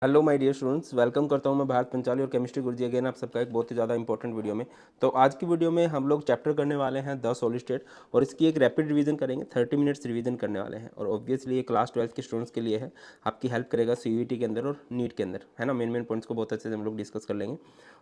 Hello my dear students, welcome करता हूं मैं भारत पंचाली और केमिस्ट्री गुरुजी अगेन आप सबका एक बहुत ही ज़्यादा इंपॉर्टेंट वीडियो में। तो आज की वीडियो में हम लोग चैप्टर करने वाले हैं द सॉलिड स्टेट और इसकी एक रैपिड रिवीजन करेंगे। 30 मिनट्स रिवीजन करने वाले हैं और ऑब्वियसली ये क्लास 12 के स्टूडेंट्स के लिए है, आपकी हेल्प करेगा सीयूईटी के अंदर और नीट के अंदर, है ना। मेन पॉइंट्स को बहुत अच्छे से हम लोग डिस्कस कर लेंगे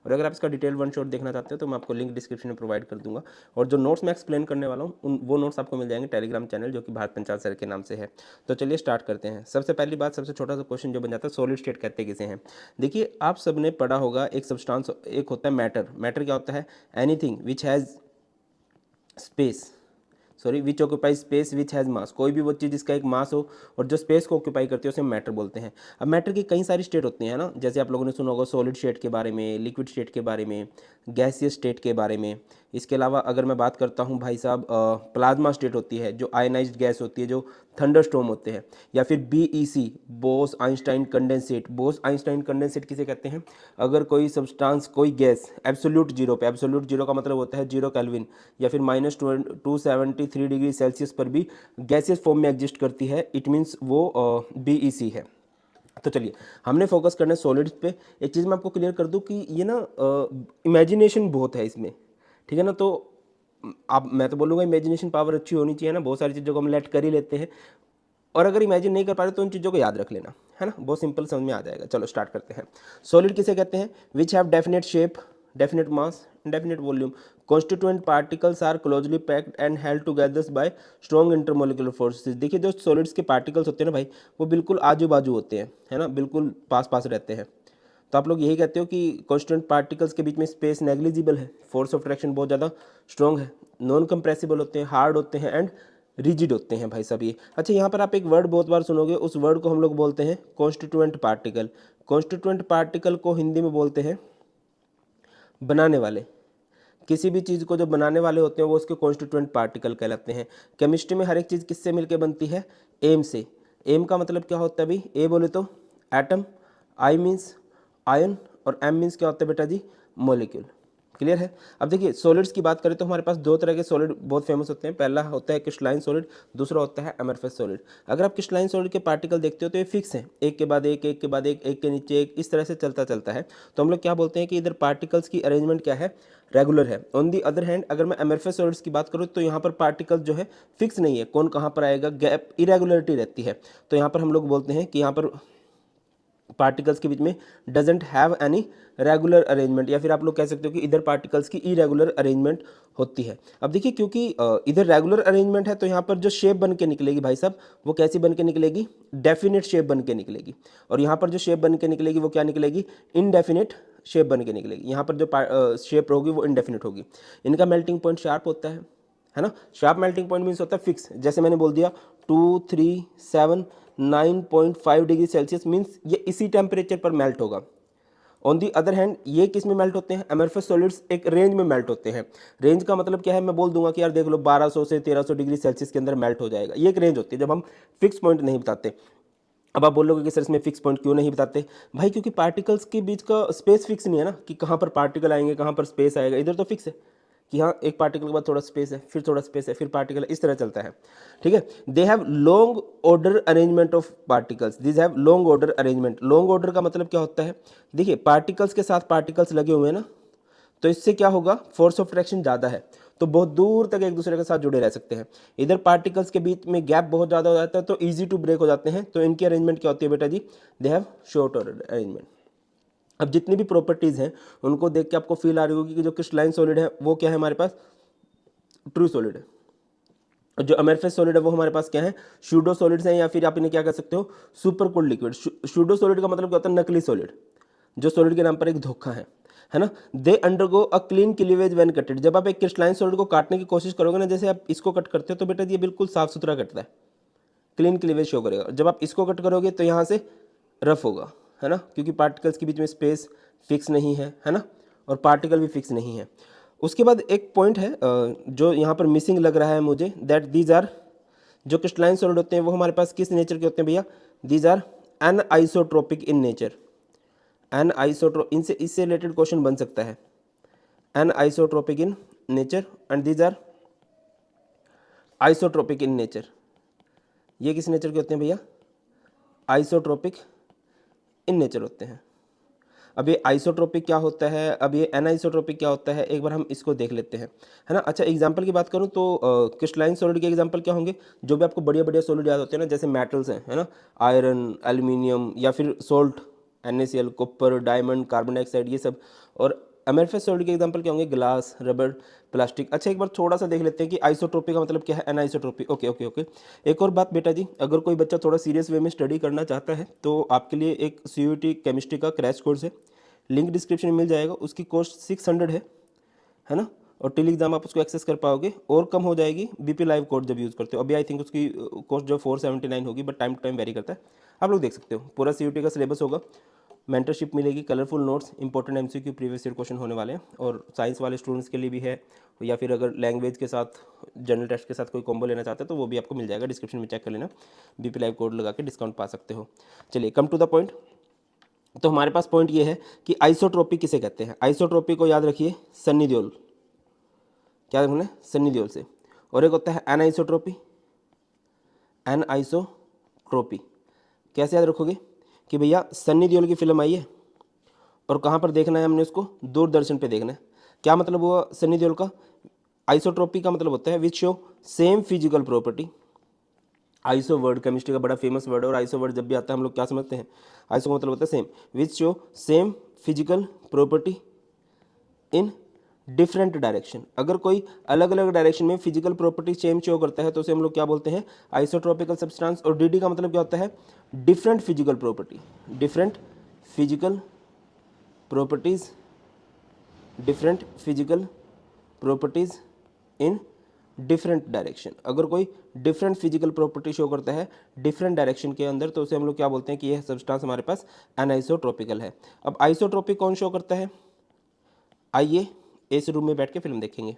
और अगर आप इसका डिटेल वन शॉट देखना चाहते हो तो मैं आपको लिंक डिस्क्रिप्शन में प्रोवाइड कर दूंगा और जो नोट्स मैं एक्सप्लेन करने वाला हूँ वो नोट्स आपको मिल जाएंगे टेलीग्राम चैनल जो कि भारत पंचाल सर के नाम से है। तो चलिए स्टार्ट करते हैं। सबसे पहली बात, सबसे छोटा सा क्वेश्चन जो बन जाता है, सॉलिड स्टेट कहते किसे हैं। देखिए आप सबने पढ़ा होगा एक सब्सटेंस, एक होता है मैटर। मैटर क्या होता है? Anything which has space, sorry which occupy space which has मास। कोई भी वो चीज़ जिसका एक मास हो और जो स्पेस को ऑक्यूपाई करती है उसे मैटर बोलते हैं। अब मैटर की कई सारी स्टेट होती हैं ना, जैसे आप लोगों ने सुना होगा सॉलिड स्टेट के बारे में, लिक्विड स्टेट के बारे में, गैसियस स्टेट के बारे में। इसके अलावा अगर मैं बात करता हूँ भाई साहब, प्लाज्मा स्टेट होती है जो आयनाइज्ड गैस होती है, जो थंडरस्टॉर्म होते हैं, या फिर BEC, Bose Einstein condensate. Bose Einstein condensate किसे कहते हैं? अगर कोई सब्सटेंस, कोई गैस एब्सोल्यूट जीरो पे, एब्सोल्यूट जीरो का मतलब होता है 0 केल्विन या फिर -273 डिग्री सेल्सियस पर भी गैसियस फॉर्म में एग्जिस्ट करती है, इट मीन्स वो बीईसी है। तो चलिए हमने फोकस करना है सॉलिड्स पे। एक चीज़ मैं आपको क्लियर कर दूं कि ये ना इमेजिनेशन बहुत है इसमें, ठीक है ना। तो अब मैं तो बोलूँगा इमेजिनेशन पावर अच्छी होनी चाहिए ना, बहुत सारी चीज़ों को हम लेट कर ही लेते हैं और अगर इमेजिन नहीं कर पा रहे तो उन चीज़ों को याद रख लेना, है ना, बहुत सिंपल समझ में आ जाएगा। चलो स्टार्ट करते हैं। सॉलिड किसे कहते हैं? Which have definite shape, definite mass, definite volume, constituent particles are closely packed and held together by strong intermolecular forces. देखिए जो सॉलिड्स के पार्टिकल्स होते हैं ना भाई, वो बिल्कुल आजू बाजू होते हैं, है ना, बिल्कुल पास पास रहते हैं। तो आप लोग यही कहते हो कि कॉन्स्टेंट पार्टिकल्स के बीच में स्पेस नेग्लिजिबल है, फोर्स ऑफ अट्रैक्शन बहुत ज़्यादा स्ट्रॉन्ग है, नॉन कंप्रेसिबल होते हैं, हार्ड होते हैं एंड रिजिड होते हैं भाई साहब ये। अच्छा, यहाँ पर आप एक वर्ड बहुत बार सुनोगे, उस वर्ड को हम लोग बोलते हैं कॉन्स्टिट्यूएंट पार्टिकल। कॉन्स्टिट्यूएंट पार्टिकल को हिंदी में बोलते हैं बनाने वाले। किसी भी चीज़ को जो बनाने वाले होते हैं वो उसके कॉन्स्टिट्यूएंट पार्टिकल कहलाते हैं। केमिस्ट्री में हर एक चीज़ किससे मिलकर बनती है? एम से। एम का मतलब क्या होता है भाई? ए बोले तो एटम, आई मीन्स आयन और एम मीन्स क्या होता है बेटा जी? मॉलिक्यूल। क्लियर है। अब देखिए सॉलिड्स की बात करें तो हमारे पास दो तरह के सॉलिड बहुत फेमस होते हैं। पहला होता है क्रिस्टलाइन सॉलिड, दूसरा होता है अमरफस सॉलिड। अगर आप क्रिस्टलाइन सॉलिड के पार्टिकल देखते हो तो ये फिक्स है, एक के बाद एक, एक के बाद एक के नीचे एक, इस तरह से चलता चलता है। तो हम लोग क्या बोलते हैं कि इधर पार्टिकल्स की अरेंजमेंट क्या है? रेगुलर है। ऑन दी अदर हैंड अगर मैं अमरफस सॉलिड्स की बात करूँ तो यहाँ पर पार्टिकल जो है फिक्स नहीं है, कौन कहाँ पर आएगा, गैप, इरेगुलरिटी रहती है। तो यहाँ पर हम लोग बोलते हैं कि यहाँ पर पार्टिकल्स के बीच में doesn't have any regular arrangement, या फिर आप लोग कह सकते हो कि इधर पार्टिकल्स की इरेगुलर अरेंजमेंट होती है। अब देखिए क्योंकि इधर रेगुलर अरेंजमेंट है तो यहाँ पर जो शेप बन के निकलेगी भाई साहब, वो कैसी बन के निकलेगी? डेफिनेट शेप बन के निकलेगी। और यहाँ पर जो शेप बन के निकलेगी वो क्या निकलेगी? इनडेफिनेट शेप बन के निकलेगी। यहाँ पर जो शेप होगी वो इनडेफिनेट होगी। इनका मेल्टिंग पॉइंट शार्प होता है ना। शार्प मेल्टिंग पॉइंट मीन्स होता है फिक्स, जैसे मैंने बोल दिया 237 9.5 डिग्री सेल्सियस मीन्स ये इसी टेम्परेचर पर मेल्ट होगा। ऑन दी अदर हैंड ये किस में मेल्ट होते हैं? अमरफस सॉलिड्स एक रेंज में मेल्ट होते हैं। रेंज का मतलब क्या है? मैं बोल दूंगा कि यार देख लो 1200 से 1300 डिग्री सेल्सियस के अंदर मेल्ट हो जाएगा। ये एक रेंज होती है जब हम फिक्स पॉइंट नहीं बताते। अब आप बोलोगे कि सर इसमें फिक्स पॉइंट क्यों नहीं बताते? भाई क्योंकि पार्टिकल्स के बीच का स्पेस फिक्स नहीं है ना, कि कहाँ पर पार्टिकल आएंगे, कहाँ पर स्पेस आएगा। इधर तो फिक्स है कि हाँ एक पार्टिकल के बाद थोड़ा स्पेस है, फिर थोड़ा स्पेस है, फिर पार्टिकल, इस तरह चलता है, ठीक है। They have long order arrangement of particles, this have long order arrangement. Long order का मतलब क्या होता है? देखिए पार्टिकल्स के साथ पार्टिकल्स लगे हुए हैं ना, तो इससे क्या होगा? फोर्स ऑफ अट्रैक्शन ज़्यादा है, तो बहुत दूर तक एक दूसरे के साथ जुड़े रह सकते हैं। इधर पार्टिकल्स के बीच में गैप बहुत ज़्यादा हो जाता है तो ईजी टू ब्रेक हो जाते हैं। तो इनकी अरेंजमेंट क्या होती है बेटा जी? They have short order arrangement. अब जितनी भी प्रॉपर्टीज़ हैं उनको देख के आपको फील आ रही होगी कि जो क्रिस्टलाइन सॉलिड है वो क्या है हमारे पास? ट्रू सॉलिड है। और जो अमरफस सॉलिड है वो हमारे पास क्या है? शूडो सॉलिड्स हैं, या फिर आप इन्हें क्या कर सकते हो? Super cooled liquid. Pseudo solid का मतलब क्या होता है? नकली सॉलिड, जो सॉलिड के नाम पर एक धोखा है ना। They undergo a clean cleavage when cutted. जब आप एक क्रिस्टलाइन सॉलिड को काटने की कोशिश करोगे ना, जैसे आप इसको कट करते हो तो बेटा ये बिल्कुल साफ सुथरा कटता है, क्लीन क्लीवेज शो करेगा। जब आप इसको कट करोगे तो यहाँ से रफ होगा, है ना, क्योंकि पार्टिकल्स के बीच में स्पेस फिक्स नहीं है ना, और पार्टिकल भी फिक्स नहीं है। उसके बाद एक पॉइंट है जो यहाँ पर मिसिंग लग रहा है मुझे, दैट दीज आर, जो क्रिस्टलाइन सॉलिड होते हैं वो हमारे पास किस नेचर के होते हैं भैया? These are anisotropic in nature. एन आइसोट्रो, इनसे इससे रिलेटेड क्वेश्चन बन सकता है। Anisotropic in nature and these are isotropic in nature. ये किस नेचर के होते हैं भैया? आइसोट्रोपिक इन नेचर होते हैं। अब ये आइसोट्रोपिक क्या होता है, अब ये एनाइसोट्रोपिक क्या होता है, एक बार हम इसको देख लेते हैं, है ना। अच्छा, एग्जांपल की बात करूँ तो क्रिस्टलाइन सॉलिड के एग्जांपल क्या होंगे, जो भी आपको बढ़िया बढ़िया सॉलिड याद होते हैं ना, जैसे मेटल्स हैं, है ना, आयरन, एल्यूमिनियम या फिर salt, NaCl, copper, diamond, carbon dioxide, ये सब। और अमेरफस सॉलिड के एग्जांपल क्या होंगे, ग्लास, रबर, प्लास्टिक। अच्छा, एक बार थोड़ा सा देख लेते हैं कि आइसोट्रोपी का मतलब क्या है, एनाइसोट्रोपी। Okay okay okay. एक और बात बेटा जी, अगर कोई बच्चा थोड़ा सीरियस वे में स्टडी करना चाहता है तो आपके लिए एक CUET केमिस्ट्री का क्रैश कोर्स है, लिंक डिस्क्रिप्शन में मिल जाएगा। उसकी कॉस्ट 600 है ना, और टिल एग्जाम आप उसको एक्सेस कर पाओगे, और कम हो जाएगी BP लाइव कोड जब यूज़ करते हो। अभी आई थिंक उसकी कॉस्ट जो 479 होगी, but time to time vary करता है, आप लोग देख सकते हो। पूरा CUET का सिलेबस होगा, मेंटरशिप मिलेगी, colourful notes, important MCQ previous year question होने वाले हैं, और साइंस वाले स्टूडेंट्स के लिए भी है, या फिर अगर लैंग्वेज के साथ जनरल टेस्ट के साथ कोई कॉम्बो लेना चाहते हैं तो वो भी आपको मिल जाएगा, डिस्क्रिप्शन में चेक कर लेना, BP लाइव कोड लगा के डिस्काउंट पा सकते हो। चलिए, कम टू द पॉइंट। तो हमारे पास पॉइंट ये है कि आइसोट्रोपी किसे कहते हैं। आइसोट्रोपी को याद रखिए, सन्नी देओल, क्या रखना है, सन्नी देओल से। और एक होता है एनाइसोट्रोपी, एनाइसोट्रोपी कैसे याद रखोगे कि भैया सन्नी देओल की फिल्म आई है, और कहाँ पर देखना है हमने उसको, दूरदर्शन पे देखना है। क्या मतलब हुआ सन्नी देओल का, आइसोट्रोपी का मतलब होता है which show same physical property. Iso word chemistry का बड़ा फेमस वर्ड है, और आइसो वर्ड जब भी आता है हम लोग क्या समझते हैं, आइसो का मतलब होता है same, which show same physical property in different direction. अगर कोई अलग अलग डायरेक्शन में फिजिकल प्रॉपर्टी सेम शो करता है तो उसे हम लोग क्या बोलते हैं, आइसोट्रोपिकल सब्सटेंस। और DD का मतलब क्या होता है, different physical property, different physical properties, different physical properties in different direction. अगर कोई डिफरेंट फिजिकल प्रॉपर्टी शो करता है डिफरेंट डायरेक्शन के अंदर तो उसे हम लोग क्या बोलते हैं कि यह सब्सटेंस हमारे पास एनाइसोट्रोपिकल है। अब आइसोट्रोपिक कौन शो करता है, आइए इस रूम में बैठ के फिल्म देखेंगे।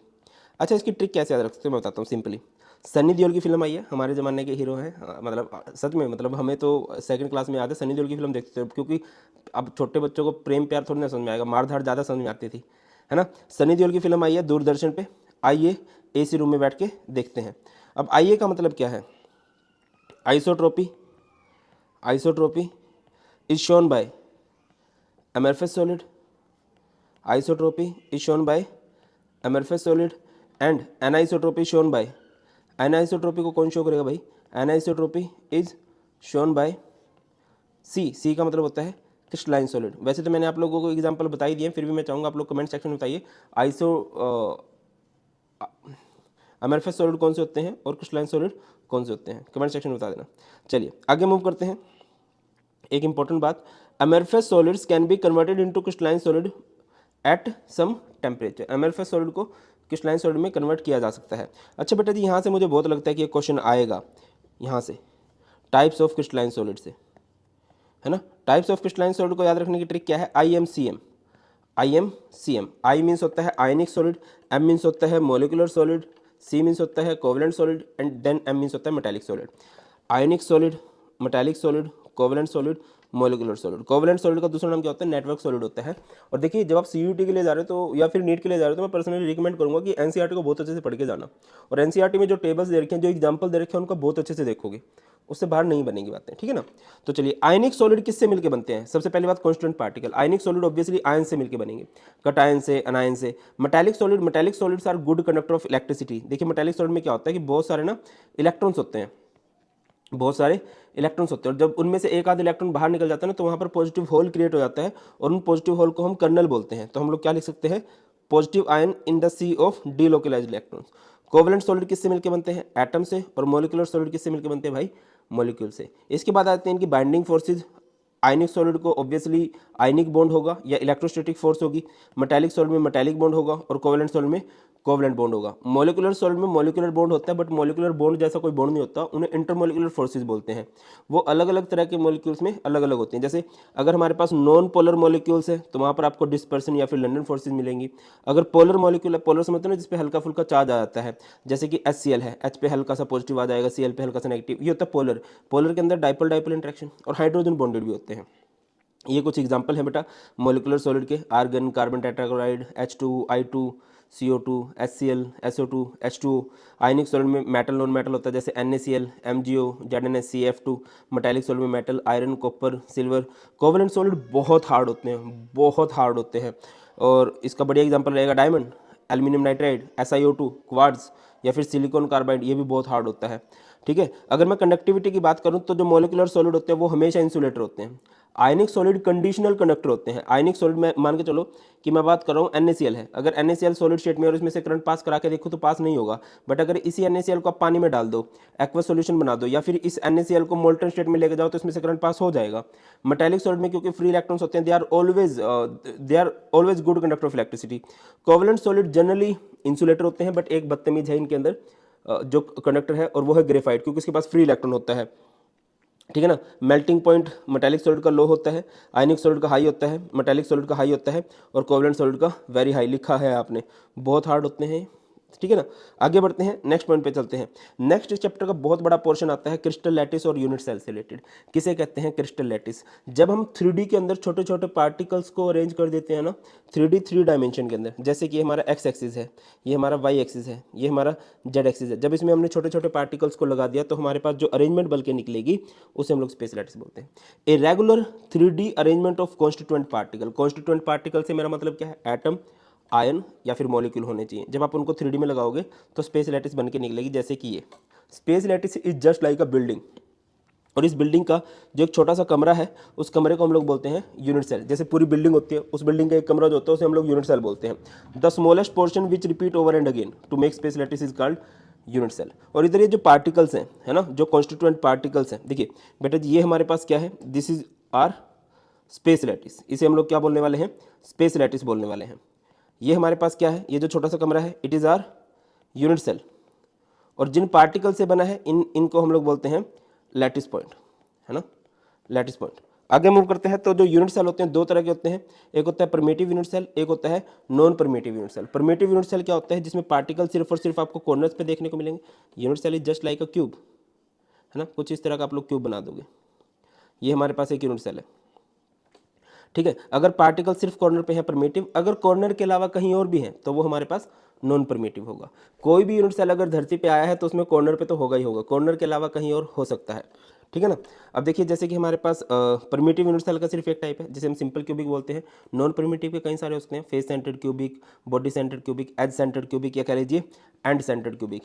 अच्छा, इसकी ट्रिक कैसे याद रख सकते हो मैं बताता हूँ सिंपली। सनी देओल की फिल्म आई है, हमारे ज़माने के हीरो हैं, मतलब सच में, मतलब हमें तो सेकंड क्लास में याद है सनी देओल की फिल्म देखते थे, क्योंकि अब छोटे बच्चों को प्रेम प्यार थोड़ी ना समझ में आएगा, मार धाड़ ज़्यादा समझ में आती थी, है ना। सनी देओल की फिल्म आई है दूरदर्शन पे, आइए AC रूम में बैठ के देखते हैं। अब आइए का मतलब क्या है, isotropy, isotropy is shown by amorphous solid, isotropy is shown by amorphous solid and anisotropy shown by, anisotropy को कौन शो करेगा भाई, anisotropy is shown by C का मतलब होता है क्रिस्टलाइन सॉलिड। वैसे तो मैंने आप लोगों को एग्जांपल बता ही दिए, फिर भी मैं चाहूँगा आप लोग कमेंट सेक्शन में बताइए अमरफस सॉलिड कौन से होते हैं और क्रिस्टलाइन सॉलिड कौन से होते हैं, कमेंट सेक्शन में बता देना। चलिए आगे मूव करते हैं। एक इंपॉर्टेंट बात, amorphous solids can be converted into crystalline solid at some temperature. Amorphous solid को क्रिस्टलाइन सॉलिड में कन्वर्ट किया जा सकता है। अच्छा बेटा जी, यहाँ से मुझे बहुत लगता है कि एक क्वेश्चन आएगा यहाँ से, टाइप्स ऑफ क्रिस्टलाइन सॉलिड से, है ना। टाइप्स ऑफ क्रिस्टलाइन सॉलिड को याद रखने की ट्रिक क्या है, IMCM। IMCM, आई मीन्स होता है आयनिक सॉलिड, M मीन्स होता है मोलिकुलर सॉलिड, C मीन्स होता है covalent solid, and then M means होता है metallic solid. Ionic solid, metallic solid, covalent solid, molecular solid. Covalent solid का दूसरा नाम क्या होता है, नेटवर्क सॉलिड होता है। और देखिए जब आप CUT के लिए जा रहे हो तो या फिर नीट के लिए जा रहे हो तो मैं पर्सनली रिकमेंड करूंगा कि NCERT को बहुत अच्छे से पढ़ के जाना, और NCERT में जो टेबल्स दे रखे हैं, जो एग्जाम्पल दे रखे हैं, उनका बहुत अच्छे से देखोगे, उससे बाहर नहीं बनेगी बातें, ठीक है ना। तो चलिए, आयनिक सॉलिड किससे मिलकर बनते हैं, सबसे पहली बात constant particle. Ionic solid obviously ion से मिलकर बनेंगे, कटायन से, अनायन से। Metallic solid, metallic solids are good conductor of electricity. देखिए मेटालिक सॉलिड में क्या होता है कि बहुत सारे ना इलेक्ट्रॉन्स होते हैं, बहुत सारे इलेक्ट्रॉन्स होते हैं, और जब उनमें से एक आध इलेक्ट्रॉन बाहर निकल जाता है ना तो वहाँ पर पॉजिटिव होल क्रिएट हो जाता है, और उन पॉजिटिव होल को हम कर्नल बोलते हैं। तो हम लोग क्या लिख सकते हैं, positive ion in the sea of delocalised electrons. Covalent solid किससे मिलकर बनते हैं, एटम से, और मोलिकुलर सॉलिड किससे मिलकर बनते हैं भाई, मॉलिक्यूल से। इसके बाद आते हैं इनकी बाइंडिंग फोर्सेज। आयनिक सॉलिड को ऑब्वियसली आयनिक बॉन्ड होगा या इलेक्ट्रोस्टैटिक फोर्स होगी, मेटालिक सॉलिड में मेटालिक बॉन्ड होगा, और कोवलेंट सॉलिड में कोवलेंट बॉन्ड होगा। मॉलिकुलर सॉलिड में मॉलिकुलर बॉन्ड होता है, बट मॉलिकुलर बॉन्ड जैसा कोई बॉन्ड नहीं होता, उन्हें इंटरमॉलिकुलर फोर्सेज बोलते हैं। वो अलग अलग तरह के मॉलिक्यूल्स में अलग अलग होते हैं। जैसे अगर हमारे पास नॉन पोलर मॉलिक्यूल्स है तो वहाँ पर आपको डिस्पर्सन या फिर लंडन फोर्सेज मिलेंगी। अगर पोलर मॉलिक्यूल है, पोलर समझते हैं ना जिसपे हल्का फुल्का चार्ज आ जाता है, जैसे कि HCl है, H पे हल्का सा पॉजिटिव आ जाएगा, Cl पे हल्का सा नेगेटिव, ये होता है पोलर। पोलर के अंदर डाइपोल डाइपोल इंट्रैक्शन, और हाइड्रोजन बॉन्डेड भी होते हैं। ये कुछ एग्जाम्पल है बेटा मॉलिकुलर सॉलिड के, argon, carbon tetrachloride, H2, I2, CO2, HCl, SO2, H2O। Ionic solid में मेटल नॉन मेटल होता है जैसे NaCl, MgO, ZnS, CF2। Metallic solid में metal, iron, copper, silver. Covalent solid बहुत हार्ड होते हैं, बहुत हार्ड होते हैं। और इसका बढ़िया एग्जांपल रहेगा diamond, aluminium nitride, SiO2, quartz या फिर सिलिकॉन कार्बाइड, ये भी बहुत हार्ड होता है। ठीक है, अगर मैं कंडक्टिविटी की बात करूं तो जो मोलिकुलर सॉलिड होते हैं वो हमेशा इंसुलेटर होते हैं। आयनिक सॉलिड कंडीशनल कंडक्टर होते हैं। आयनिक सॉलिड में मान के चलो कि मैं बात कर रहा हूँ NaCl है, अगर NaCl सॉलिड स्टेट में और इसमें से करंट पास करा के देखो तो पास नहीं होगा। बट अगर इसी NaCl को आप पानी में डाल दो, एक्वा सॉल्यूशन बना दो, या फिर इस NaCl को मोल्टन स्टेट में लेके जाओ तो इसमें से करंट पास हो जाएगा। मेटालिक सॉलिड में क्योंकि फ्री इलेक्ट्रॉन्स होते हैं, they are always good conductor of electricity. Covalent solid generally insulator होते हैं, बट एक बदतमीज है इनके अंदर जो कंडक्टर है, और वो है ग्रेफाइट, क्योंकि इसके पास फ्री इलेक्ट्रॉन होता है। ठीक है ना। मेल्टिंग पॉइंट मेटालिक सॉलिड का लो होता है, आयनिक सॉलिड का हाई होता है, मेटालिक सॉलिड का हाई होता है, और कोवलेंट सॉलिड का वेरी हाई लिखा है आपने, बहुत हार्ड होते हैं। ठीक है ना। आगे बढ़ते हैं, नेक्स्ट पॉइंट पे चलते हैं। नेक्स्ट चैप्टर का बहुत बड़ा पोर्शन आता है क्रिस्टल लैटिस और यूनिट सेल से रिलेटेड। किसे कहते हैं क्रिस्टल लैटिस? जब हम 3D के अंदर छोटे छोटे पार्टिकल्स को अरेंज कर देते हैं ना, 3D 3 डायमेंशन के अंदर, जैसे कि ये हमारा एक्स एक्सिस है, ये हमारा वाई एक्सिस है, ये हमारा जेड एक्सिस है। जब इसमें हमने छोटे छोटे पार्टिकल्स को लगा दिया तो हमारे पास जो अरेंजमेंट बन के निकलेगी उसे हम लोग स्पेस लैटिस बोलते हैं। A regular 3D arrangement of constituent particle. Constituent particle से मेरा मतलब क्या है? एटम, आयन या फिर मॉलिक्यूल होने चाहिए। जब आप उनको 3D में लगाओगे तो स्पेस लैटिस बन के निकलेगी, जैसे कि ये space lattice is just like a building. और इस बिल्डिंग का जो एक छोटा सा कमरा है, उस कमरे को हम लोग बोलते हैं यूनिट सेल। जैसे पूरी बिल्डिंग होती है, उस बिल्डिंग का एक कमरा जो होता है उसे हम लोग यूनिट सेल बोलते हैं। The smallest portion which repeat over and again to make space lattice is called unit cell. और इधर ये जो पार्टिकल्स हैं, है ना, जो कॉन्स्टिट्यूएंट पार्टिकल्स हैं, देखिए बेटा जी, ये हमारे पास क्या है? This is our space lattice. इसे हम लोग क्या बोलने वाले हैं? स्पेस लैटिस बोलने वाले हैं। ये हमारे पास क्या है? ये जो छोटा सा कमरा है, it is our unit cell. और जिन पार्टिकल से बना है, इनको हम लोग बोलते हैं लैटिस पॉइंट, है ना, लैटिस पॉइंट। आगे मूव करते हैं तो जो यूनिट सेल होते हैं दो तरह के होते हैं, एक होता है परमेटिव यूनिट सेल, एक होता है non primitive unit cell. Primitive unit cell क्या होता है? जिसमें पार्टिकल सिर्फ और सिर्फ आपको कॉर्नर्स पे देखने को मिलेंगे। Unit cell is just like a cube, है ना, कुछ इस तरह का आप लोग क्यूब बना दोगे। ये हमारे पास एक यूनिट सेल है। ठीक है, अगर पार्टिकल सिर्फ कॉर्नर पे है परमेटिव, अगर कॉर्नर के अलावा कहीं और भी है तो वो हमारे पास नॉन परमेटिव होगा। कोई भी यूनिट सेल अगर धरती पे आया है तो उसमें कॉर्नर पे तो होगा ही होगा, कॉर्नर के अलावा कहीं और हो सकता है। ठीक है ना। अब देखिए, जैसे कि हमारे पास परमेटिव यूनिट सेल का सिर्फ एक टाइप है जिसे हम सिंपल क्यूबिक बोलते हैं। नॉन परमेटिव के कई सारे हो सकते हैं, face centred cubic, body centred cubic, edge centred cubic, या कह लीजिए एंड सेंटर्ड क्यूबिक।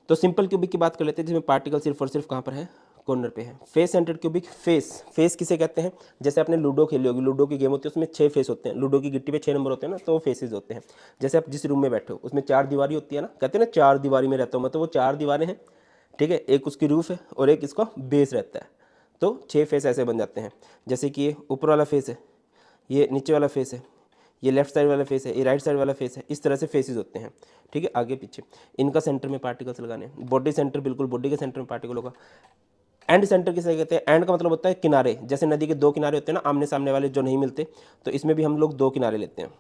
तो सिंपल क्यूबिक की बात कर लेते हैं, जिसमें पार्टिकल सिर्फ और सिर्फ कहाँ पर है? कॉर्नर पे है। फेस सेंटर्ड क्यूबिक, फेस किसे कहते हैं? जैसे आपने लूडो खेली होगी, लूडो की गेम होती है, उसमें 6 फेस होते हैं। लूडो की गिट्टी पे 6 नंबर होते हैं ना, तो वो फेसेस होते हैं। जैसे आप जिस रूम में बैठे हो उसमें 4 दीवारी होती है ना, कहते हैं ना 4 दीवारी में रहता हूँ मैं, तो वो 4 दीवारें हैं। ठीक है, एक उसकी रूफ है और एक इसका बेस रहता है, तो 6 फेस ऐसे बन जाते हैं। जैसे कि ये ऊपर वाला फेस है, ये नीचे वाला फेस है, ये लेफ्ट साइड वाला फेस है, ये राइट साइड वाला फेस है। इस तरह से फेसेस होते हैं। ठीक है, आगे पीछे इनका सेंटर में पार्टिकल्स लगाने हैं। बॉडी सेंटर, बिल्कुल बॉडी के सेंटर में पार्टिकल होगा। एंड सेंटर किसे कहते हैं? एंड का मतलब होता है किनारे। जैसे नदी के 2 किनारे होते हैं ना, आमने सामने वाले, जो नहीं मिलते, तो इसमें भी हम लोग 2 किनारे लेते हैं।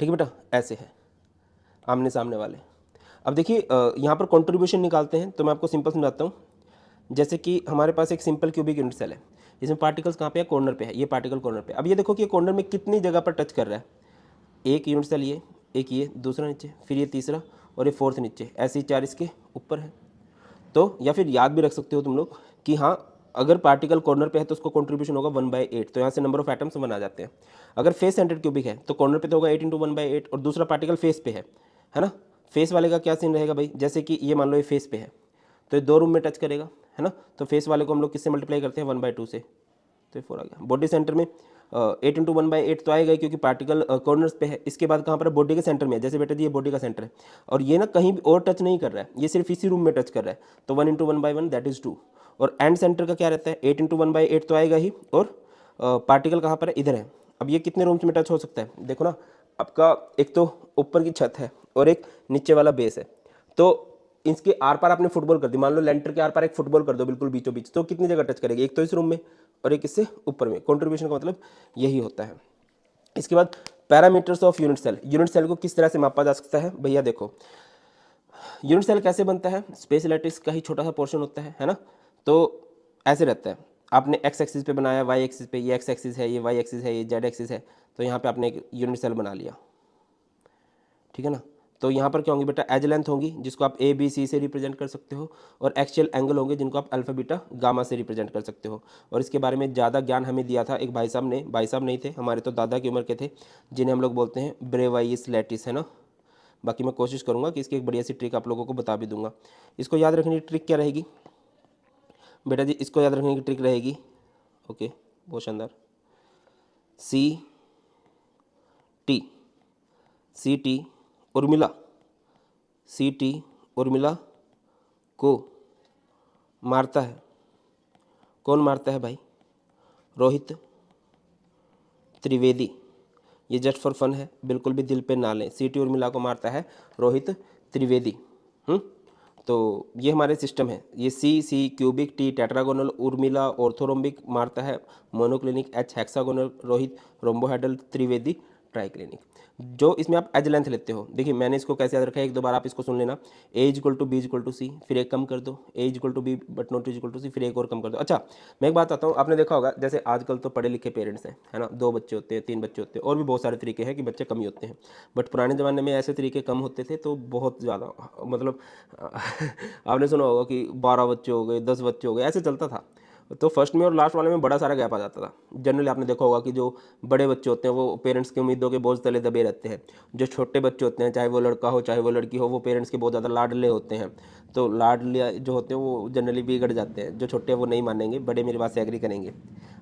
ठीक है बेटा, ऐसे है आमने सामने वाले। अब देखिए यहाँ पर कंट्रीब्यूशन निकालते हैं, तो मैं आपको सिंपल समझाता हूँ। जैसे कि हमारे पास एक सिंपल क्यूबिक यूनिट सेल है, इसमें पार्टिकल्स कहाँ पे है? कॉर्नर पे है। ये पार्टिकल कॉर्नर पे। अब ये देखो कि कॉर्नर में कितनी जगह पर टच कर रहा है। एक यूनिट सेल ये, एक ये, दूसरा नीचे, फिर ये तीसरा, और ये फोर्थ नीचे, ऐसे ही 4 इसके ऊपर है। तो या फिर याद भी रख सकते हो तुम लोग कि हाँ, अगर पार्टिकल कॉर्नर पे है तो उसको कंट्रीब्यूशन होगा 1/8, तो यहाँ से नंबर ऑफ एटम्स 1 आ जाते हैं। अगर फेस सेंटर्ड क्यूबिक है तो कॉर्नर पे तो होगा 8 × 1/8, और दूसरा पार्टिकल फेस पे है ना। फेस वाले का क्या सीन रहेगा भाई? जैसे कि ये मान लो ये फेस पे है, तो ये 2 रूम में टच करेगा, है ना, तो फेस वाले को हम लोग किससे मल्टीप्लाई करते हैं? 1/2 से, तो 4 आ गया। बॉडी सेंटर में 8 × 1/8 तो आएगा ही, क्योंकि पार्टिकल कॉर्नर्स पे है। इसके बाद कहाँ पर है? बॉडी के सेंटर में है। जैसे बेटा जी, ये बॉडी का सेंटर है और ये ना कहीं भी और टच नहीं कर रहा है, ये सिर्फ इसी रूम में टच कर रहा है, तो 1 × 1/1 दैट इज 2। और एंड सेंटर का क्या रहता है? 8 × 1/8 तो आएगा ही, और पार्टिकल कहाँ पर है? इधर है। अब ये कितने रूम्स में टच हो सकता है? देखो ना, आपका एक तो ऊपर की छत है और एक नीचे वाला बेस है, तो इसके आर पार आपने फुटबॉल कर दी, मान लो लेंटर के आर पार एक फुटबॉल कर दो बिल्कुल बीचों बीच, तो कितनी जगह टच करेगी? एक तो इस रूम में और एक इससे ऊपर में। कंट्रीब्यूशन का मतलब यही होता है। इसके बाद parameters of unit cell. Unit cell को किस तरह से मापा जा सकता है? भैया देखो, यूनिट सेल कैसे बनता है? स्पेस लैटिस का ही छोटा सा पोर्शन होता है ना, तो ऐसे रहता है। आपने एक्स एक्सिस पे बनाया, वाई एक्सिस पे, ये एक्स एक्सिस है, ये वाई एक्सिस है, ये जेड एक्सिस है, तो यहाँ पे आपने एक यूनिट सेल बना लिया। ठीक है ना। तो यहाँ पर क्या होंगी बेटा, एज लेंथ होंगी जिसको आप ए बी सी से रिप्रेजेंट कर सकते हो, और एक्सियल एंगल होंगे जिनको आप अल्फा बीटा गामा से रिप्रेजेंट कर सकते हो। और इसके बारे में ज़्यादा ज्ञान हमें दिया था एक भाई साहब ने, भाई साहब नहीं थे, हमारे तो दादा की उम्र के थे, जिन्हें हम लोग बोलते हैं ब्रेवाइस लैटिस, है ना। बाकी मैं कोशिश करूँगा कि इसकी एक बढ़िया सी ट्रिक आप लोगों को बता भी दूंगा। इसको याद रखने की ट्रिक क्या रहेगी बेटा जी, इसको याद रखने की ट्रिक रहेगी, ओके बहुत शानदार, C T, C T Urmila, C T Urmila को मारता है। कौन मारता है भाई? रोहित त्रिवेदी। ये जस्ट फॉर फन है, बिल्कुल भी दिल पे ना लें। सी टी उर्मिला को मारता है रोहित त्रिवेदी। तो ये हमारे सिस्टम है। ये C cubic, T tetragonal, Urmila orthorhombic मारता है monoclinic, H hexagonal, Rohit rhombohedral, Trivedi triclinic. जो इसमें आप एज लेंथ लेते हो, देखिए मैंने इसको कैसे याद रखा है, एक दो बार आप इसको सुन लेना। A equal to B equal to C, फिर एक कम कर दो, A equal to B but not equal to C, फिर एक और कम कर दो। अच्छा मैं एक बात आता हूँ, आपने देखा होगा जैसे आजकल तो पढ़े लिखे पेरेंट्स हैं, है ना, 2 बच्चे होते हैं, 3 बच्चे होते हैं, और भी बहुत सारे तरीके हैं कि बच्चे कम ही होते हैं। बट पुराने ज़माने में ऐसे तरीके कम होते थे तो बहुत ज़्यादा, मतलब आपने सुना होगा कि 12 बच्चे हो गए, 10 बच्चे हो गए, ऐसे चलता था। तो फर्स्ट में और लास्ट वाले में बड़ा सारा गैप आ जाता था। जनरली आपने देखा होगा कि जो बड़े बच्चे होते हैं वो पेरेंट्स की उम्मीदों के बोझ तले दबे रहते हैं। जो छोटे बच्चे होते हैं, चाहे वो लड़का हो चाहे वो लड़की हो, वो पेरेंट्स के बहुत ज़्यादा लाडले होते हैं। तो लाडले जो होते हैं वो जनरली बिगड़ जाते हैं। जो छोटे हैं वो नहीं मानेंगे, बड़े मेरी बात से एग्री करेंगे।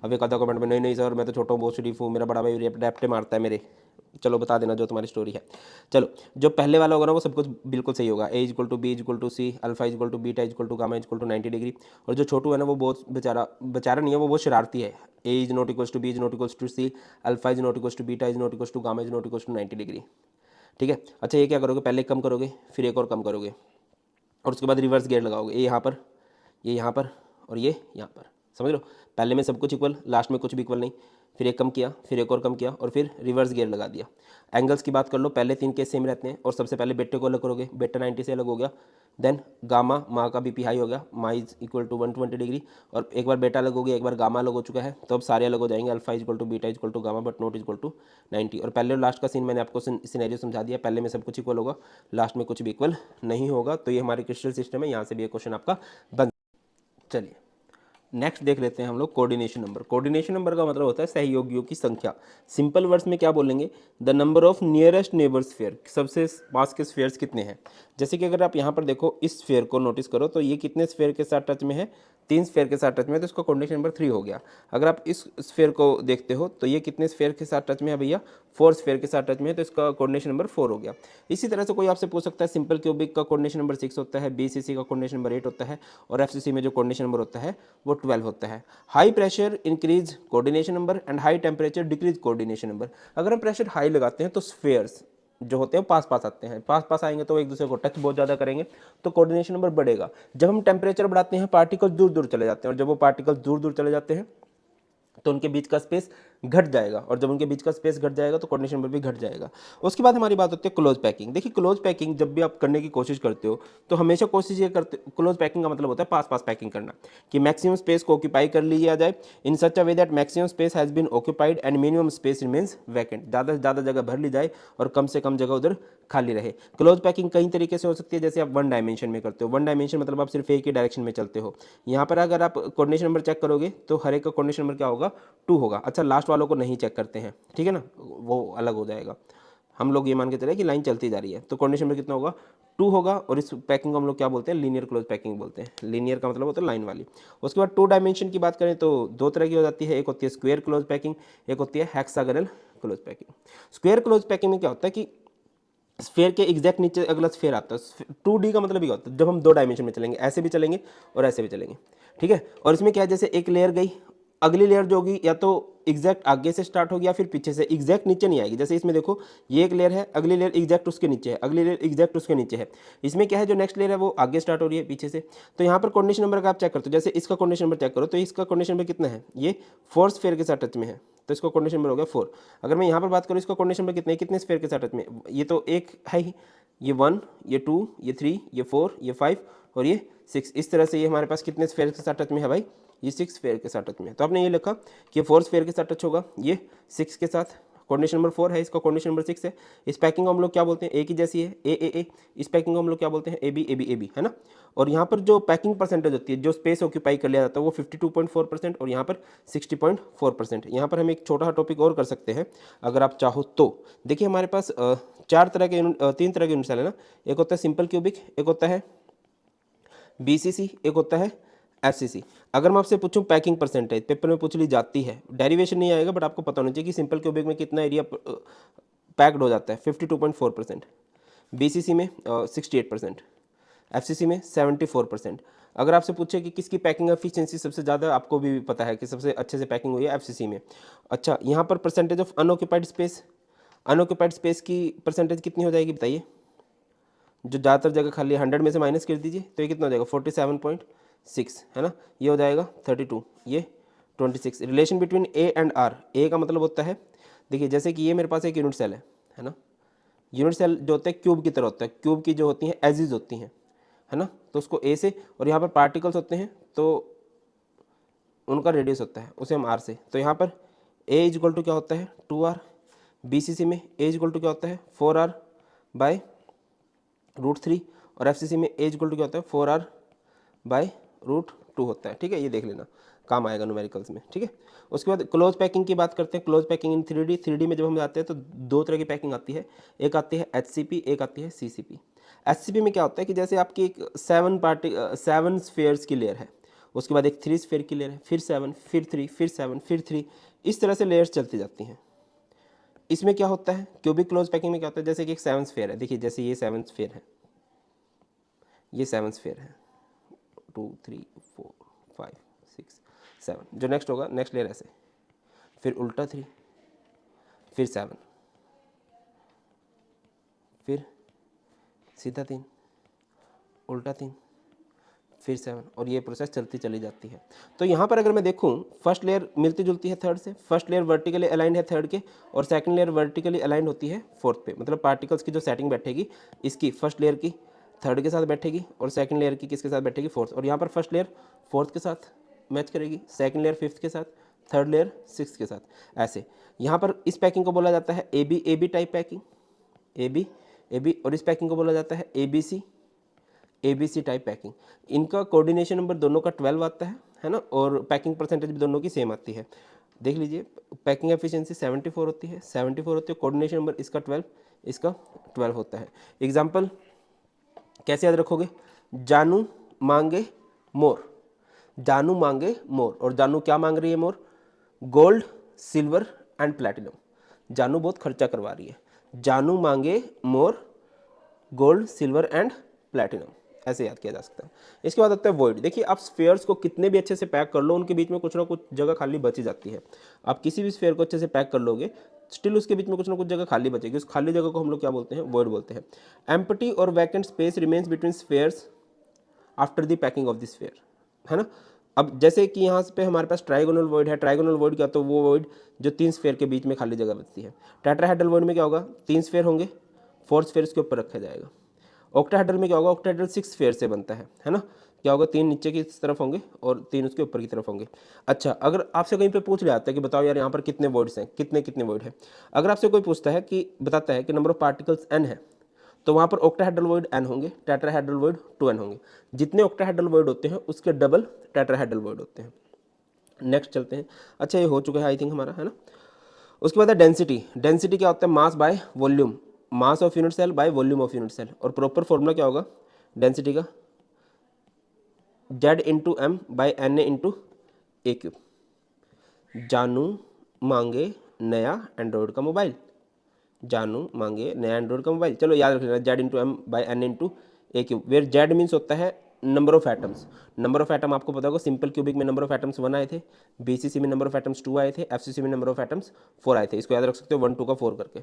अब एक आधा कमेंट में, नहीं नहीं सर मैं तो छोटा हूँ, बहुत शरीफ हूँ, मेरा बड़ा भाई रैप्टे मारता है मेरे। चलो बता देना जो तुम्हारी स्टोरी है। चलो जो पहले वाला होगा ना वो सब कुछ बिल्कुल सही होगा। A equal to B equal to C, alpha equal to beta equal to gamma equal to 90 degree. और जो छोटू है ना वो बहुत बेचारा, बेचारा नहीं है, वो बहुत शरारती है। A is not equal to B is not equal to C, alpha is not equal to beta is not equal to gamma is not equal to 90 degree. ठीक है। अच्छा ये क्या करोगे, पहले एक कम करोगे, फिर एक और कम करोगे, और उसके बाद रिवर्स गियर लगाओगे। ये यहाँ पर, ये यहाँ पर, और ये यहाँ पर, समझ लो। पहले में सब कुछ इक्वल, लास्ट में कुछ भी इक्वल नहीं। फिर एक कम किया, फिर एक और कम किया, और फिर रिवर्स गियर लगा दिया। एंगल्स की बात कर लो, पहले 3 केस सेम रहते हैं, और सबसे पहले बेटे को अलग करोगे, बेटा 90 से अलग हो गया। देन गामा, माँ का बीपी हाई हो गया, माँ इज इक्वल टू 120 डिग्री, और एक बार बेटा अलग हो गया, एक बार गामा अलग हो चुका है, तो अब सारे अलग हो जाएंगे। Alpha equal to beta equal to gamma but not equal to 90। और पहले और लास्ट का सीन मैंने आपको सिनेरियो समझा दिया। पहले में सब कुछ इक्वल होगा, लास्ट में कुछ भी इक्वल नहीं होगा। तो ये हमारे क्रिस्टल सिस्टम है, यहाँ से भी एक क्वेश्चन आपका बन। चलिए नेक्स्ट देख लेते हैं हम लोग कोऑर्डिनेशन नंबर। कोऑर्डिनेशन नंबर का मतलब होता है सहयोगियों की संख्या। सिंपल वर्ड्स में क्या बोलेंगे, the number of nearest neighbour sphere, सबसे पास के स्फीयर्स कितने हैं। जैसे कि अगर आप यहाँ पर देखो इस स्फीयर को नोटिस करो, तो ये कितने स्फीयर के साथ टच में है, 3 स्फीयर के साथ टच में है, तो इसका कोऑर्डिनेशन नंबर 3 हो गया। अगर आप इस स्फीयर को देखते हो तो ये कितने स्फीयर के साथ टच में है भैया, 4 स्फीयर के साथ टच में है, तो इसका कोऑर्डिनेशन नंबर 4 हो गया। इसी तरह से कोई आपसे पूछ सकता है सिंपल क्यूबिक का कोऑर्डिनेशन नंबर 6 होता है, बीसीसी का कोऑर्डिनेशन नंबर 8 होता है, और एफसीसी में जो कोऑर्डिनेशन नंबर होता है वो 12 होता है। High pressure increase coordination number and high temperature decrease coordination number. अगर हम प्रेशर हाई लगाते हैं तो स्फीयर्स जो होते हैं पास पास आते हैं, पास पास आएंगे तो एक दूसरे को टच बहुत ज़्यादा करेंगे, तो कोऑर्डिनेशन नंबर बढ़ेगा। जब हम टेम्परेचर बढ़ाते हैं पार्टिकल दूर दूर चले जाते हैं, और जब वो पार्टिकल दूर दूर चले जाते हैं तो उनके बीच का स्पेस घट जाएगा, और जब उनके बीच का स्पेस घट जाएगा तो कोऑर्डिनेशन नंबर भी घट जाएगा। उसके बाद हमारी बात होती है क्लोज पैकिंग। देखिए क्लोज पैकिंग जब भी आप करने की कोशिश करते हो तो हमेशा कोशिश ये करते, क्लोज पैकिंग का मतलब होता है पास पास पैकिंग करना, कि मैक्सिमम स्पेस को ऑक्यूपाई कर लिया जाए in such a way that maximum space has been occupied and minimum space remains vacant. ज़्यादा से ज़्यादा जगह भर ली जाए और कम से कम जगह उधर खाली रहे। क्लोज पैकिंग कई तरीके से हो सकती है, जैसे आप 1 डायमेंशन में करते हो। 1 डायमेंशन मतलब आप सिर्फ एक ही डायरेक्शन में चलते हो। यहाँ पर अगर आप कोऑर्डिनेशन नंबर चेक करोगे तो हर एक का कोऑर्डिनेशन नंबर क्या होगा, 2 होगा। अच्छा लास्ट वालों को नहीं चेक करते हैं, ठीक है ना, वो अलग हो जाएगा। हम लोग ये मान के चले कि लाइन चलती जा रही है, तो कोऑर्डिनेशन नंबर कितना होगा, 2 होगा। और इस पैकिंग को हम लोग क्या बोलते हैं, लीनियर क्लोज पैकिंग बोलते हैं। लीनियर का मतलब होता है लाइन वाली। उसके बाद 2 डायमेंशन की बात करें तो 2 तरह की हो जाती है, एक होती है स्क्वायर क्लोज पैकिंग, एक होती है hexagonal close packing. Square close packing में क्या होता है कि स्फेयर के एग्जैक्ट नीचे अगला स्फेयर आता है। 2D का मतलब ये होता है जब हम 2 डायमेंशन में चलेंगे, ऐसे भी चलेंगे और ऐसे भी चलेंगे, ठीक है। और इसमें क्या है, जैसे एक लेयर गई, अगली लेयर जो होगी या तो एग्जैक्ट आगे से स्टार्ट होगी या फिर पीछे से, एग्जैक्ट नीचे नहीं आएगी। जैसे इसमें देखो ये एक लेयर है, अगली लेयर एग्जैक्ट उसके नीचे है, अगली लेयर एग्जैक्ट उसके नीचे है। इसमें क्या है, जो नेक्स्ट लेयर है वो आगे स्टार्ट हो रही है पीछे से। तो यहाँ पर कोऑर्डिनेशन नंबर का आप चेक करते हो, जैसे इसका कोऑर्डिनेशन नंबर चेक करो तो इसका कोऑर्डिनेशन नंबर कितना है, ये 4 स्फीयर के साथ टच में है, तो इसका कोऑर्डिनेशन नंबर हो गया 4। अगर मैं यहाँ पर बात करूँ इसका कोऑर्डिनेशन नंबर कितने, कितने स्फीयर के साथ टच में, ये तो एक है ही, ये 1, ये 2, ये 3, ये 4, ये 5 और ये 6। इस तरह से ये हमारे पास कितने स्फीयर के साथ टच में है भाई, ये 6 स्फीयर के साथ टच में है। तो आपने ये लिखा कि 4 स्फीयर के साथ टच होगा, ये 6 के साथ कोऑर्डिनेशन नंबर 4 है, इसका कोऑर्डिनेशन नंबर 6 है। इस पैकिंग को हम लोग क्या बोलते हैं, ए की जैसी है, ए। इस पैकिंग को हम लोग क्या बोलते हैं, ए बी, है ना। और यहाँ पर जो पैकिंग परसेंटेज होती है, जो स्पेस ऑक्यूपाई कर लिया जाता है, वो 52.4% और यहाँ पर 60.4%। यहाँ पर हम एक छोटा सा टॉपिक और कर सकते हैं अगर आप चाहो तो। देखिए हमारे पास तीन तरह के यूनिट सेल है ना, एक होता है सिंपल क्यूबिक, एक होता है बीसीसी, एक होता है एफसीसी। अगर मैं आपसे पूछूं पैकिंग परसेंटेज, पेपर में पूछ ली जाती है, डेरिवेशन नहीं आएगा बट आपको पता होना चाहिए कि सिंपल क्यूबिक में कितना एरिया पैक्ड हो जाता है, 52.4%, बीसीसी में 68%, एफसीसी में 74%। अगर आपसे पूछे कि किसकी पैकिंग एफिशिएंसी सबसे ज़्यादा, आपको भी पता है कि सबसे अच्छे से पैकिंग हुई है एफसीसी में। अच्छा, यहाँ पर percentage of unoccupied space, unoccupied space की परसेंटेज कितनी हो जाएगी बताइए, जो ज़्यादातर जगह खाली है, 100 में से माइनस कर दीजिए तो ये कितना हो जाएगा, 47.6, है ना। ये हो जाएगा 32, ये 26। Relation between A and R, A का मतलब होता है, देखिए जैसे कि ये मेरे पास एक यूनिट सेल है ना। यूनिट सेल जो होता है क्यूब की तरह होता है, क्यूब की जो होती हैं एजिज होती हैं, है ना। तो उसको ए से, और यहाँ पर पार्टिकल्स होते हैं तो उनका रेडियस होता है, उसे हम आर से। तो यहाँ पर ए इज इक्वल टू क्या होता है, 2r। बीसीसी में ए इज इक्वल टू क्या होता है, 4r बाय √3। और एफसीसी में ए इज इक्वल टू क्या होता है, 4r बाय √2 होता है। ठीक है, ये देख लेना, काम आएगा न्यूमेरिकल्स में। ठीक है, उसके बाद क्लोज पैकिंग की बात करते हैं। Close packing in 3D, 3D में जब हम जाते हैं तो दो तरह की पैकिंग आती है, एक आती है HCP, एक आती है CCP। HCP में क्या होता है कि जैसे आपकी एक 7 स्फेयर्स की लेयर है, उसके बाद एक 3 स्फेयर की लेयर है, फिर 7, फिर 3, फिर 7, फिर 3, इस तरह से लेयर्स चलती जाती हैं। इसमें क्या होता है, क्यूबिक क्लोज पैकिंग में क्या होता है, जैसे कि एक 7 स्फेयर है, देखिए जैसे ये 7 स्फेयर है, ये 7 स्फेयर है, 2 3 4 5 6 7, जो नेक्स्ट होगा, नेक्स्ट लेयर ऐसे, फिर उल्टा 3, फिर 7, फिर सीधा 3, उल्टा 3, फिर 7, और ये प्रोसेस चलती चली जाती है। तो यहाँ पर अगर मैं देखूँ, फर्स्ट लेयर मिलती जुलती है थर्ड से, फर्स्ट लेयर वर्टिकली अलाइंड है थर्ड के, और सेकंड लेयर वर्टिकली अलाइंड होती है फोर्थ पे। मतलब पार्टिकल्स की जो सेटिंग बैठेगी, इसकी फर्स्ट लेयर की थर्ड के साथ बैठेगी, और सेकंड लेयर की किसके साथ बैठेगी, फोर्थ। और यहाँ पर फर्स्ट लेयर फोर्थ के साथ मैच करेगी, सेकंड लेयर फिफ्थ के साथ, थर्ड लेयर सिक्स के साथ, ऐसे। यहाँ पर इस पैकिंग को बोला जाता है A B type packing, A B, और इस पैकिंग को बोला जाता है ABC टाइप पैकिंग। इनका कोऑर्डिनेशन नंबर दोनों का 12 आता है ना, और पैकिंग परसेंटेज भी दोनों की सेम आती है। देख लीजिए, पैकिंग एफिशिएंसी 74 होती है, 74 होती है, कोऑर्डिनेशन नंबर इसका 12, इसका 12 होता है। एग्जाम्पल कैसे याद रखोगे, जानू मांगे मोर, जानू मांगे मोर, और जानू क्या मांग रही है, मोर, गोल्ड, सिल्वर एंड प्लैटिनम। जानू बहुत खर्चा करवा रही है, जानू मांगे मोर, गोल्ड, सिल्वर एंड प्लैटिनम, ऐसे याद किया जा सकता है। इसके बाद आता है वॉइड। देखिए आप स्फेयर्स को कितने भी अच्छे से पैक कर लो, उनके बीच में कुछ ना कुछ जगह खाली बची जाती है। आप किसी भी स्फेयर को अच्छे से पैक कर लोगे, स्टिल उसके बीच में कुछ ना कुछ जगह खाली बचेगी, उस खाली जगह को हम लोग क्या बोलते हैं, वॉइड बोलते हैं। एम्प्टी और vacant space remains between spheres after the packing of the sphere, है ना। अब जैसे कि यहाँ पे हमारे पास ट्राइगोनल वॉइड है, ट्राइगोनल वॉइड क्या, तो वो वॉइड जो 3 स्फेयर के बीच में खाली जगह बचती है। टेट्राहेड्रल वॉइड में क्या होगा, 3 स्फेयर होंगे, 4th स्फेयर उसके ऊपर रखा जाएगा। ऑक्टाहेड्रल में क्या होगा, ऑक्टाहेड्रल 6 स्फेयर से बनता है ना। क्या होगा, 3 नीचे की तरफ होंगे और 3 उसके ऊपर की तरफ होंगे। अच्छा, अगर आपसे कहीं पे पूछ लिया जाता है कि बताओ यार यहाँ पर कितने वॉइड्स हैं, कितने वॉइड है, अगर आपसे कोई पूछता है कि बताता है कि नंबर ऑफ पार्टिकल्स n है, तो वहाँ पर ऑक्टाहेड्रल वॉइड n होंगे, टेट्राहेड्रल वॉइड 2n होंगे। जितने ऑक्टाहेड्रल वॉइड होते हैं उसके डबल टेट्राहेड्रल वॉइड होते हैं। नेक्स्ट चलते हैं। अच्छा, ये हो चुका है आई थिंक हमारा, है ना। उसके बाद है डेंसिटी। डेंसिटी क्या होता है, mass by volume, mass of unit cell by volume of unit cell. और प्रॉपर फॉर्मूला क्या होगा डेंसिटी का, Z into M by NA into a cube. जानू मांगे नया एंड्रॉयड का मोबाइल, जानू मांगे नया एंड्रॉयड का मोबाइल। चलो याद रख लेना, Z into M by NA into a cube, where Z means होता है number of atoms. Number of atom आपको पता होगा, सिंपल क्यूबिक में नंबर ऑफ एटम्स 1 आए थे, बीसीसी में नंबर ऑफ एटम्स 2 आए थे, एफसीसी में नंबर ऑफ एटम्स 4 आए थे। इसको याद रख सकते हो 1 2 का 4 करके।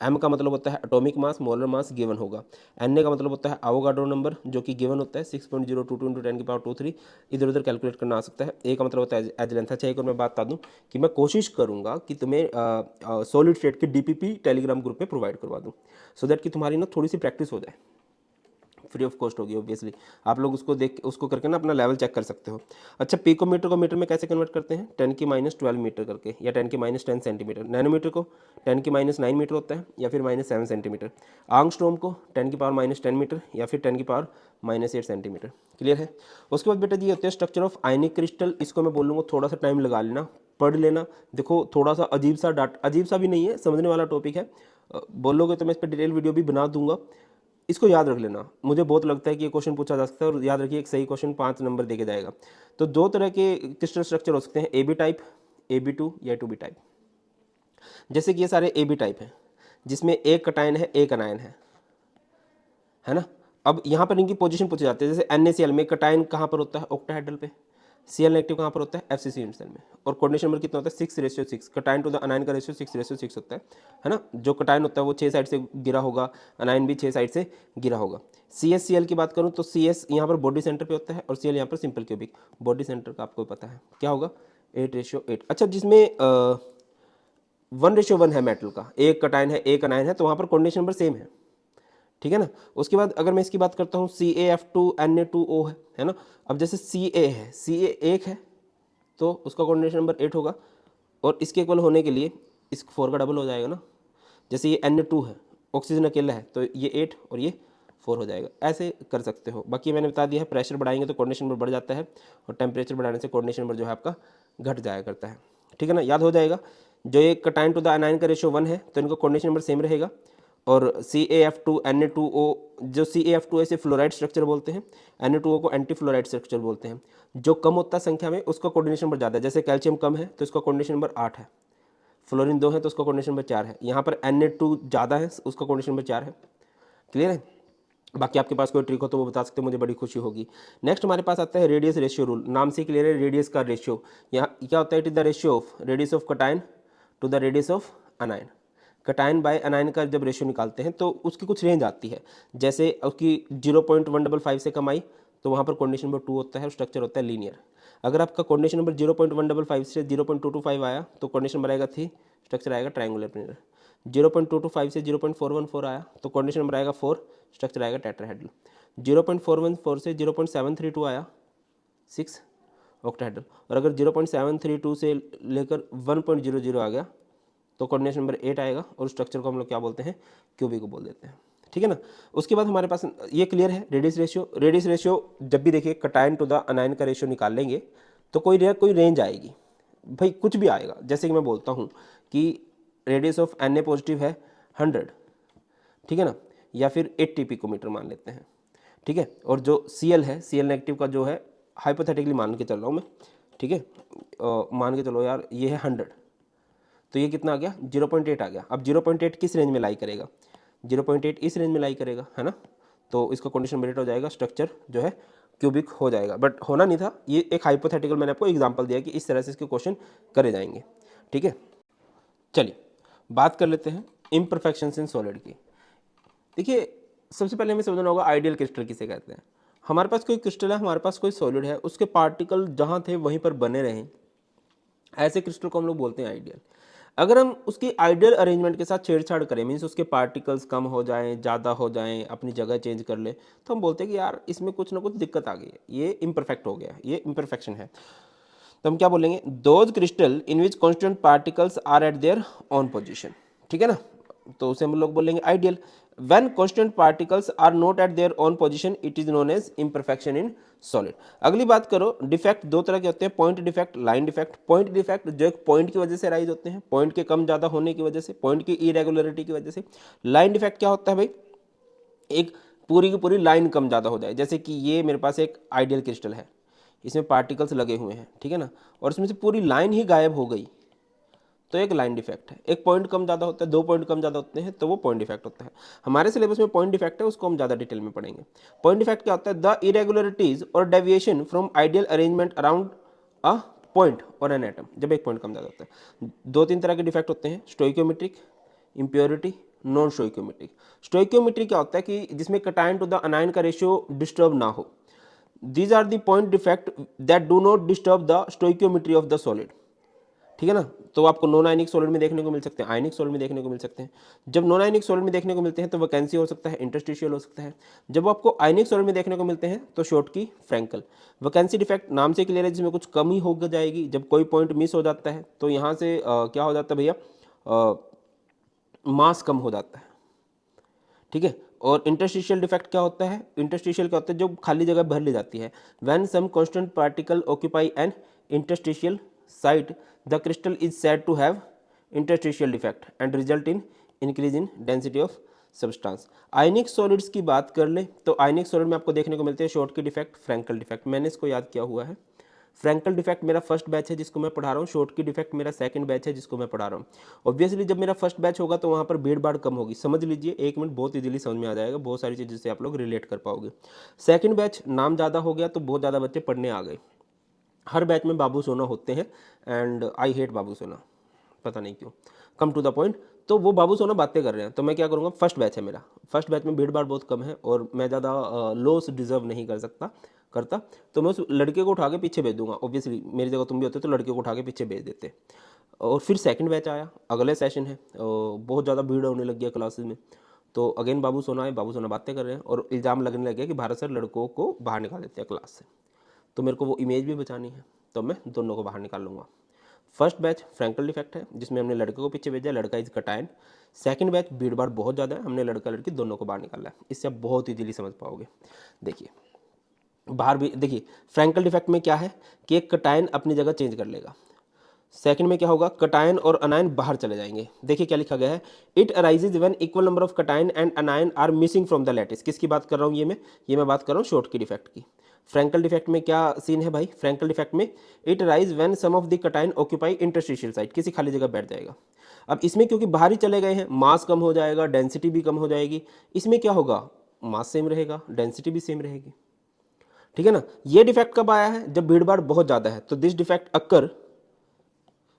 एम का मतलब होता है atomic mass, molar mass given होगा। एन ए का मतलब होता है एवोगाड्रो नंबर, जो कि गिवन होता है 6.022 × 10⁻²3। इधर उधर कैलकुलेट करना आ सकता है। ए का मतलब होता है एज लेंथ। अच्छा, एक और मैं बात बता दूं कि मैं कोशिश करूंगा कि तुम्हें सॉलिड स्टेट के DPP टेलीग्राम ग्रुप पे प्रोवाइड करवा दूं, सो दैट कि तुम्हारी ना थोड़ी सी प्रैक्टिस हो जाए। फ्री ऑफ कॉस्ट होगी ऑब्वियसली। आप लोग उसको देख उसको करके ना अपना लेवल चेक कर सकते हो। अच्छा, पिकोमीटर को मीटर में कैसे कन्वर्ट करते हैं? 10⁻12 मीटर करके, या 10⁻10 सेंटीमीटर। नैनोमीटर को 10⁻9 मीटर होता है, या फिर -7 सेंटीमीटर। आर्मस्ट्रॉन्ग को 10⁻10 मीटर, या फिर 10⁻8 सेंटीमीटर। क्लियर है? उसके बाद बेटा जी होते हैं स्ट्रक्चर ऑफ आयनिक क्रिस्टल। इसको मैं बोलूँगा थोड़ा सा टाइम लगा लेना, पढ़ लेना। देखो थोड़ा सा अजीब सा अजीब सा भी नहीं है, समझने वाला टॉपिक है। बोलोगे तो मैं इस पर डिटेल वीडियो भी बना दूंगा। इसको याद रख लेना, मुझे बहुत लगता है कि ये क्वेश्चन पूछा जा सकता है, और याद रखिए एक सही क्वेश्चन 5 नंबर देके जाएगा। तो दो तरह के क्रिस्टल स्ट्रक्चर हो सकते हैं, AB टाइप, AB2 या 2B टाइप। जैसे कि ये सारे AB टाइप हैं, जिसमें एक कटायन है, एक अनायन है ना। अब यहाँ पर इनकी पोजीशन पूछी जाती है, जैसे NaCl में कटायन कहाँ पर होता है? ऑक्टाहेड्रल पे। Cl नेगेटिव कहाँ पर होता है? FCC सेल में। और कोऑर्डिनेशन नंबर कितना होता है? 6:6। कटायन टू द अनायन का रेशियो 6:6 होता है ना। जो कटायन होता है वो 6 साइड से गिरा होगा, अनायन भी 6 साइड से गिरा होगा। CsCl की बात करूँ तो CS यहाँ पर बॉडी सेंटर पे होता है, और Cl यहाँ पर सिंपल क्यूबिक। बॉडी सेंटर का आपको पता है क्या होगा? 8:8। अच्छा, जिसमें 1:1 है मेटल का, एक कटायन है एक अनायन है, तो वहाँ पर कोऑर्डिनेशन नंबर सेम है, ठीक है ना। उसके बाद अगर मैं इसकी बात करता हूँ, CaF2Na2O है ना। अब जैसे Ca है, Ca एक है तो उसका कोऑर्डिनेशन नंबर 8 होगा, और इसके इक्वल होने के लिए इस 4 का डबल हो जाएगा ना। जैसे ये Na2 है, ऑक्सीजन अकेला है, तो ये 8 और ये 4 हो जाएगा। ऐसे कर सकते हो। बाकी मैंने बता दिया है, प्रेशर बढ़ाएंगे तो कोऑर्डिनेशन नंबर बढ़ जाता है, और टेम्परेचर बढ़ाने से कोऑर्डिनेशन नंबर जो है आपका घट जाया करता है, ठीक है ना। याद हो जाएगा। जो ये कटायन टू द अनायन का रेशियो 1 है, तो इनका कोऑर्डिनेशन नंबर सेम रहेगा। और CaF2Na2O, जो CaF2 इसे फ्लोराइड स्ट्रक्चर बोलते हैं, Na2O को एंटी फ्लोराइड स्ट्रक्चर बोलते हैं। जो कम होता है संख्या में उसका कोऑर्डिनेशन नंबर ज़्यादा है। जैसे कैल्शियम कम है तो इसका कोऑर्डिनेशन नंबर 8 है, फ्लोरीन 2 है तो उसका कोऑर्डिनेशन नंबर 4 है। यहाँ पर Na2 ज़्यादा है, उसका कोऑर्डिनेशन नंबर 4 है। क्लियर है? बाकी आपके पास कोई ट्रिक हो तो वो बता सकते हो, मुझे बड़ी खुशी होगी। नेक्स्ट हमारे पास आता है रेडियस रेशियो रूल। नाम से क्लियर है, रेडियस का रेशियो। यहाँ क्या होता है? It is the ratio of radius of cation to the radius of anion. Cation by anion का जब रेशियो निकालते हैं तो उसकी कुछ रेंज आती है। जैसे उसकी 0.155 से कम आई तो वहाँ पर कोऑर्डिनेशन नंबर 2 होता है, और स्ट्रक्चर होता है लीनियर। अगर आपका कोऑर्डिनेशन नंबर 0.155 से 0.225 आया तो कोऑर्डिनेशन नंबर आएगा 3, स्ट्रक्चर आएगा ट्रायंगुलर प्लेनर। 0.225 से 0.414 आया तो कोऑर्डिनेशन नंबर आएगा 4, स्ट्रक्चर आएगा टेट्राहेड्रल। 0.414 से 0.732 आया 6, ऑक्टाहेड्रल। और अगर 0.732 से लेकर 1.00 आ गया तो कोऑर्डिनेशन नंबर 8 आएगा, और स्ट्रक्चर को हम लोग क्या बोलते हैं? क्यूबिक को बोल देते हैं, ठीक है ना। उसके बाद हमारे पास ये क्लियर है रेडियस रेशियो। रेडियस रेशियो जब भी देखिए कटायन टू द अनायन का रेशियो निकाल लेंगे तो कोई रेंज आएगी भाई, कुछ भी आएगा। जैसे कि मैं बोलता हूँ कि रेडियस ऑफ Na पॉजिटिव है 100, ठीक है ना, या फिर 80 पिकोमीटर मान लेते हैं, ठीक है। और जो Cl है, Cl नेगेटिव का जो है, हाइपोथेटिकली मान के चल रहा हूँ मैं, ठीक है। मान के चलो यार, ये है 100, तो ये कितना आ गया? 0.8 आ गया। अब 0.8 किस रेंज में लाई करेगा? 0.8 इस रेंज में लाई करेगा, है ना। तो इसका कंडीशन मेरिट हो जाएगा, स्ट्रक्चर जो है क्यूबिक हो जाएगा। बट होना नहीं था, ये एक हाइपोथेटिकल मैंने आपको एग्जांपल दिया कि इस तरह से इसके क्वेश्चन करे जाएंगे, ठीक है। चलिए बात कर लेते हैं इम्परफेक्शंस इन सॉलिड की। देखिए सबसे पहले हमें समझना होगा आइडियल क्रिस्टल किसे कहते हैं। हमारे पास कोई क्रिस्टल है, हमारे पास कोई सॉलिड है, उसके पार्टिकल जहाँ थे वहीं पर बने रहें, ऐसे क्रिस्टल को हम लोग बोलते हैं आइडियल। अगर हम उसकी आइडियल अरेंजमेंट के साथ छेड़छाड़ करें, मीन्स उसके पार्टिकल्स कम हो जाएं, ज़्यादा हो जाएं, अपनी जगह चेंज कर ले, तो हम बोलते हैं कि यार इसमें कुछ ना कुछ दिक्कत आ गई है, ये इम्परफेक्ट हो गया, ये इम्परफेक्शन है। तो हम क्या बोलेंगे? Those crystal in which constant particles are at their on position, ठीक है ना। तो उसे हम लोग बोलेंगे ideal. When constant particles are not at their own position it is known as imperfection in solid. अगली बात करो, डिफेक्ट दो तरह के होते हैं, point defect, line defect. Point defect जो एक पॉइंट की वजह से राइज होते हैं, पॉइंट के कम ज़्यादा होने की वजह से, पॉइंट की इरेगुलरिटी की वजह से। लाइन डिफेक्ट क्या होता है भाई? एक पूरी की पूरी लाइन कम ज़्यादा हो जाए। जैसे कि ये मेरे पास एक आइडियल क्रिस्टल है, इसमें पार्टिकल्स लगे हुए हैं, ठीक है ना, और इसमें से पूरी लाइन ही गायब हो गई तो एक लाइन डिफेक्ट है। एक पॉइंट कम ज़्यादा होता है, 2 पॉइंट कम ज़्यादा होते हैं तो वो पॉइंट डिफेक्ट होता है। हमारे सिलेबस में पॉइंट डिफेक्ट है, उसको हम ज़्यादा डिटेल में पढ़ेंगे। पॉइंट डिफेक्ट क्या होता है? द इरेगुलरिटीज और deviation from ideal arrangement around a point और एन एटम। जब एक पॉइंट कम ज़्यादा होता है, 2-3 तरह के डिफेक्ट होते हैं, stoichiometric, impurity, non stoichiometric. Stoichiometric क्या होता है? कि जिसमें कटायन टू द अनायन का रेशियो डिस्टर्ब ना हो। These are the point defect that do not disturb the stoichiometry of the solid, ठीक है ना। तो आपको नॉन आयनिक सॉलिड में देखने को मिल सकते हैं, आयनिक सॉलिड में देखने को मिल सकते हैं। जब नॉन आयनिक सॉलिड में देखने को मिलते हैं तो वैकेंसी हो सकता है, इंटरस्टिशियल हो सकता है। जब आपको आयनिक सॉलिड में देखने को मिलते हैं तो शॉर्ट की फ्रैंकल। वैकेंसी डिफेक्ट नाम से क्लियर है, जिसमें कुछ कमी हो जाएगी, जब कोई पॉइंट मिस हो जाता है तो यहाँ से क्या हो जाता है भैया, मास कम हो जाता है। ठीक है। और इंटरस्टिशियल डिफेक्ट क्या होता है, इंटरस्टिशियल क्या होता है, जो खाली जगह भर ली जाती है। When some constant particle occupy an interstitial site the crystal is said to have interstitial defect and result in increase in density of substance. Ionic solids की बात कर ले तो आयनिक सॉलिड में आपको देखने को मिलते हैं शॉर्ट की डिफेक्ट, फ्रैंकल डिफेक्ट। मैंने इसको याद किया हुआ है। फ्रैंकल डिफेक्ट मेरा फर्स्ट बैच है जिसको मैं पढ़ा रहा हूँ, शॉर्ट की डिफेक्ट मेरा सेकंड बैच है जिसको मैं पढ़ा रहा हूँ। ऑब्वियसली जब मेरा फर्स्ट बैच होगा तो वहाँ पर भीड़ भाड़ कम होगी, समझ लीजिए, 1 मिनट बहुत इजीली समझ में आ जाएगा, बहुत सारी चीज़ों से आप लोग रिलेट कर पाओगे। सेकंड बैच नाम ज़्यादा हो गया तो बहुत ज़्यादा बच्चे पढ़ने आ गए। हर बैच में बाबू सोना होते हैं एंड आई हेट बाबू सोना, पता नहीं क्यों। Come to the point. तो वो बाबू सोना बातें कर रहे हैं तो मैं क्या करूँगा, फर्स्ट बैच है मेरा, फर्स्ट बैच में भीड़ भाड़ बहुत कम है और मैं ज़्यादा लॉस डिजर्व नहीं कर सकता करता, तो मैं उस लड़के को उठा के पीछे भेज दूंगा। ऑब्वियसली मेरी जगह तुम भी होते तो लड़के को उठा के पीछे भेज देते। और फिर सेकंड बैच आया, अगले सेशन है, बहुत ज़्यादा भीड़ होने लग गया क्लासेस में। तो अगेन बाबू सोना है, बाबू सोना बातें कर रहे हैं और इल्ज़ाम लगने लग गया कि भारत सर लड़कों को बाहर निकाल देते हैं क्लास से। तो मेरे को वो इमेज भी बचानी है, तो मैं दोनों को बाहर निकाल लूँगा। फर्स्ट बैच फ्रैंकल डिफेक्ट है जिसमें हमने लड़के को पीछे भेजा, लड़का इज कटायन। सेकंड बैच भीड़ भाड़ बहुत ज़्यादा है, हमने लड़का लड़की दोनों को बाहर निकाला है। इससे आप बहुत इजीली समझ पाओगे। देखिए बाहर भी देखिए, फ्रैंकल डिफेक्ट में क्या है कि एक कटायन अपनी जगह चेंज कर लेगा। सेकंड में क्या होगा, कटायन और अनायन बाहर चले जाएंगे। देखिए क्या लिखा गया है, it arises when equal number of cation and anion are missing from the lattice. किसकी बात कर रहा हूँ, ये मैं बात कर रहा हूँ शॉर्ट की डिफेक्ट की। फ्रैंकल डिफेक्ट में क्या सीन है भाई, फ्रैंकल डिफेक्ट में it arise when some of the cation occupy interstitial site, किसी खाली जगह बैठ जाएगा। अब इसमें क्योंकि बाहर ही चले गए हैं, मास कम हो जाएगा, डेंसिटी भी कम हो जाएगी। इसमें क्या होगा, मास सेम रहेगा, डेंसिटी भी सेम रहेगी। ठीक है ना। ये डिफेक्ट कब आया है, जब भीड़ भाड़ बहुत ज़्यादा है। तो this defect occur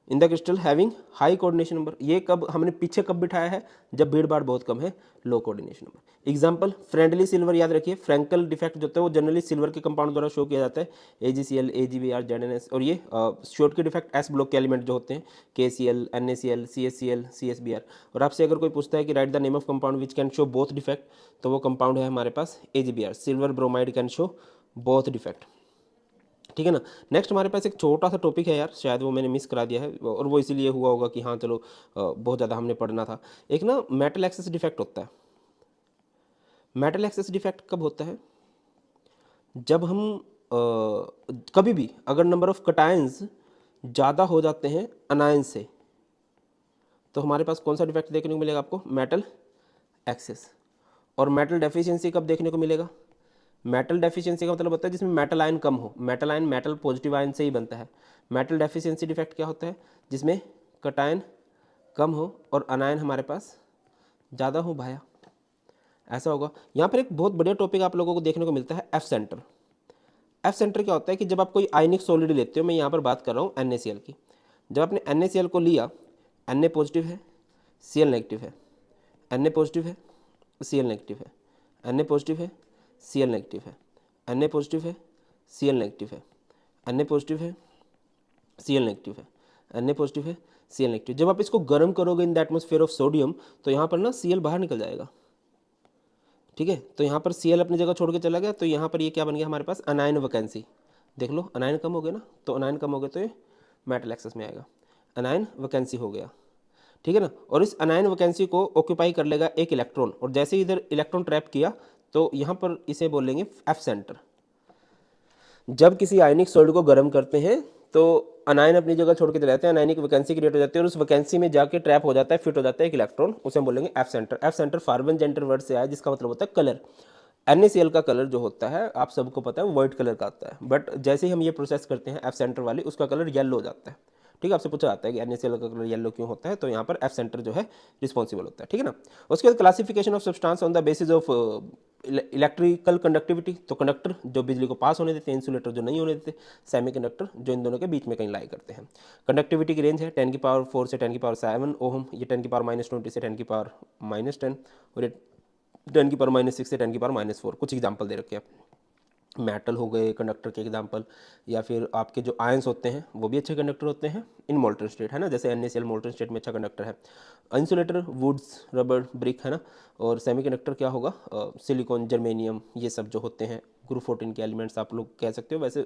in the crystal having high coordination number. ये कब हमने पीछे कब बिठाया है, जब भीड़ भाड़ बहुत कम है, low coordination number. Example friendly silver, याद रखिए फ्रैंकल डिफेक्ट जो होता है वो जनरली सिल्वर के कंपाउंड द्वारा शो किया जाता है, AgCl, AgBr, ZnS। और ये शॉर्ट के डिफेक्ट एस ब्लॉक के एलिमेंट जो होते हैं, KCl, NaCl, CaCl, CsBr। और आपसे अगर कोई पूछता है कि right the name of compound which can show both defect, तो वो कंपाउंड है हमारे पास AgBr, silver bromide can show both defect. ठीक है ना। नेक्स्ट हमारे पास एक छोटा सा टॉपिक है यार, शायद वो मैंने मिस करा दिया है और वो इसीलिए हुआ होगा कि हाँ चलो बहुत ज़्यादा हमने पढ़ना था। एक ना मेटल एक्सेस डिफेक्ट होता है। मेटल एक्सेस डिफेक्ट कब होता है, जब हम कभी भी अगर नंबर ऑफ कटायंस ज़्यादा हो जाते हैं अनायन से, तो हमारे पास कौन सा डिफेक्ट देखने को मिलेगा आपको, मेटल एक्सेस। और मेटल डेफिशिएंसी कब देखने को मिलेगा, मेटल डेफिशिएंसी का मतलब होता है जिसमें मेटल आयन कम हो। Metal ion metal positive ion से ही बनता है। मेटल डेफिशिएंसी डिफेक्ट क्या होता है, जिसमें कटायन कम हो और अनायन हमारे पास ज़्यादा हो भाया, ऐसा होगा। यहाँ पर एक बहुत बढ़िया टॉपिक आप लोगों को देखने को मिलता है, एफ सेंटर। एफ सेंटर क्या होता है कि जब आप कोई आयनिक सॉलिड लेते हो, मैं यहाँ पर बात कर रहा हूँ NaCl की। जब आपने NaCl को लिया, Na पॉजिटिव है, Cl नेगेटिव है, Na पॉजिटिव है, Cl नेगेटिव है, Na पॉजिटिव है, Cl नेगेटिव है, Na पॉजिटिव है, Cl नेगेटिव है, Na पॉजिटिव है, Cl नेगेटिव है, Na पॉजिटिव है, Cl नेगेटिव। जब आप इसको गर्म करोगे in the atmosphere of sodium, तो यहाँ पर ना Cl बाहर निकल जाएगा। ठीक है, तो यहाँ पर Cl अपनी जगह छोड़ के चला गया, तो यहाँ पर ये क्या बन गया हमारे पास, अनायन वैकेंसी। देख लो अनायन कम हो गया ना, तो अनायन कम हो गया तो ये मेटल एक्सेस में आएगा, अनायन वैकेंसी हो गया। ठीक है ना। और इस अनायन वैकेंसी को ऑक्यूपाई कर लेगा एक इलेक्ट्रॉन, और जैसे ही इधर इलेक्ट्रॉन ट्रैप किया तो यहाँ पर इसे बोलेंगे एफ सेंटर। जब किसी आयनिक सॉलिड को गर्म करते हैं तो अनायन अपनी जगह छोड़ के चले जाते हैं, अनायनिक वैकेंसी क्रिएट हो जाती है और उस वैकेंसी में जाके ट्रैप हो जाता है, फिट हो जाता है एक इलेक्ट्रॉन, उसे हम बोलेंगे एफ सेंटर। एफ सेंटर फार्मन जेंटर वर्ड से आया जिसका मतलब होता है कलर। NaCl का कलर जो होता है आप सबको पता है वाइट कलर का आता है, बट जैसे ही हम ये प्रोसेस करते हैं एफ सेंटर वाली, उसका कलर येलो हो जाता है। ठीक है, आपसे पूछा जाता है कि NaCl का कलर येलो क्यों होता है, तो यहाँ पर एफ सेंटर जो है रिस्पॉन्सिबल होता है। ठीक है ना। उसके बाद classification of substance on the basis of electrical conductivity, तो कंडक्टर जो बिजली को पास होने देते हैं, इंसुलेटर जो नहीं होने देते, सेमीकंडक्टर जो इन दोनों के बीच में कहीं लाई करते हैं। कंडक्टिविटी की रेंज है 10⁻⁴ से 10⁻⁷ ओहम, ये 10⁻⁻20 से 10⁻⁻10 और ये 10⁻⁻6 से 10⁻⁻4, कुछ एग्जाम्पल दे रखे हैं। मेटल हो गए कंडक्टर के एग्जांपल, या फिर आपके जो आयंस होते हैं वो भी अच्छे कंडक्टर होते हैं इन मोल्टन स्टेट, है ना, जैसे NaCl मोल्टन स्टेट में अच्छा कंडक्टर है। इंसुलेटर वुड्स, रबर, ब्रिक, है ना। और सेमीकंडक्टर क्या होगा, सिलिकॉन, जर्मेनियम, ये सब जो होते हैं ग्रुप 14 के एलिमेंट्स आप लोग कह सकते हो। वैसे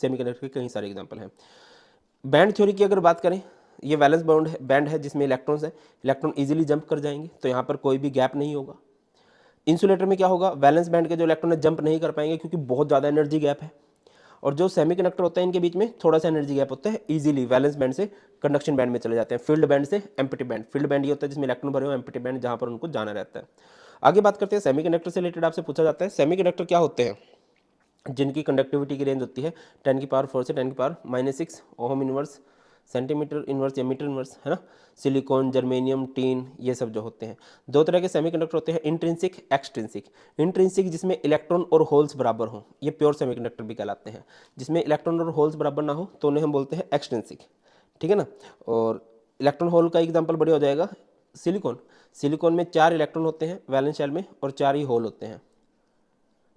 सेमीकंडक्टर के कई सारे एग्जाम्पल हैं। बैंड थ्योरी की अगर बात करें, ये वैलेंस बैंड है जिसमें इलेक्ट्रॉन्स है, इलेक्ट्रॉन इजीली जंप कर जाएंगे, तो यहाँ पर कोई भी गैप नहीं होगा। इंसुलेटर में क्या होगा, वैलेंस बैंड के जो इलेक्ट्रॉन है जंप नहीं कर पाएंगे क्योंकि बहुत ज़्यादा एनर्जी गैप है। और जो सेमीकंडक्टर होता है इनके बीच में थोड़ा सा एनर्जी गैप होता है, इजीली वैलेंस बैंड से कंडक्शन बैंड में चले जाते हैं, फील्ड बैंड से एम्प्टी बैंड। फील्ड बैंड ये होता है जिसमें इलेक्ट्रॉन भरे हो, एम्प्टी बैंड जहाँ पर उनको जाना रहता है। आगे बात करते हैं सेमीकंडक्टर से रिलेटेड, आपसे पूछा जाता है सेमीकंडक्टर क्या होते हैं जिनकी कंडक्टिविटी की रेंज होती है 10⁻⁴ से 10⁻⁻⁶ ओहम इनवर्स, सेंटीमीटर इनवर्स या मीटर इनवर्स, है ना। सिलिकॉन, जर्मेनियम, टीन, ये सब जो होते हैं। दो तरह के सेमीकंडक्टर होते हैं, इंट्रिंसिक, एक्सट्रिंसिक। इंट्रिंसिक जिसमें इलेक्ट्रॉन और होल्स बराबर हों, ये प्योर सेमीकंडक्टर भी कहलाते हैं। जिसमें इलेक्ट्रॉन और होल्स बराबर ना हो तो उन्हें हम बोलते हैं एक्सट्रिंसिक, ठीक है ना। और इलेक्ट्रॉन होल का एग्जाम्पल बढ़िया हो जाएगा सिलिकॉन। सिलिकॉन में 4 इलेक्ट्रॉन होते हैं वैलेंस शेल में और 4 ही होल होते हैं,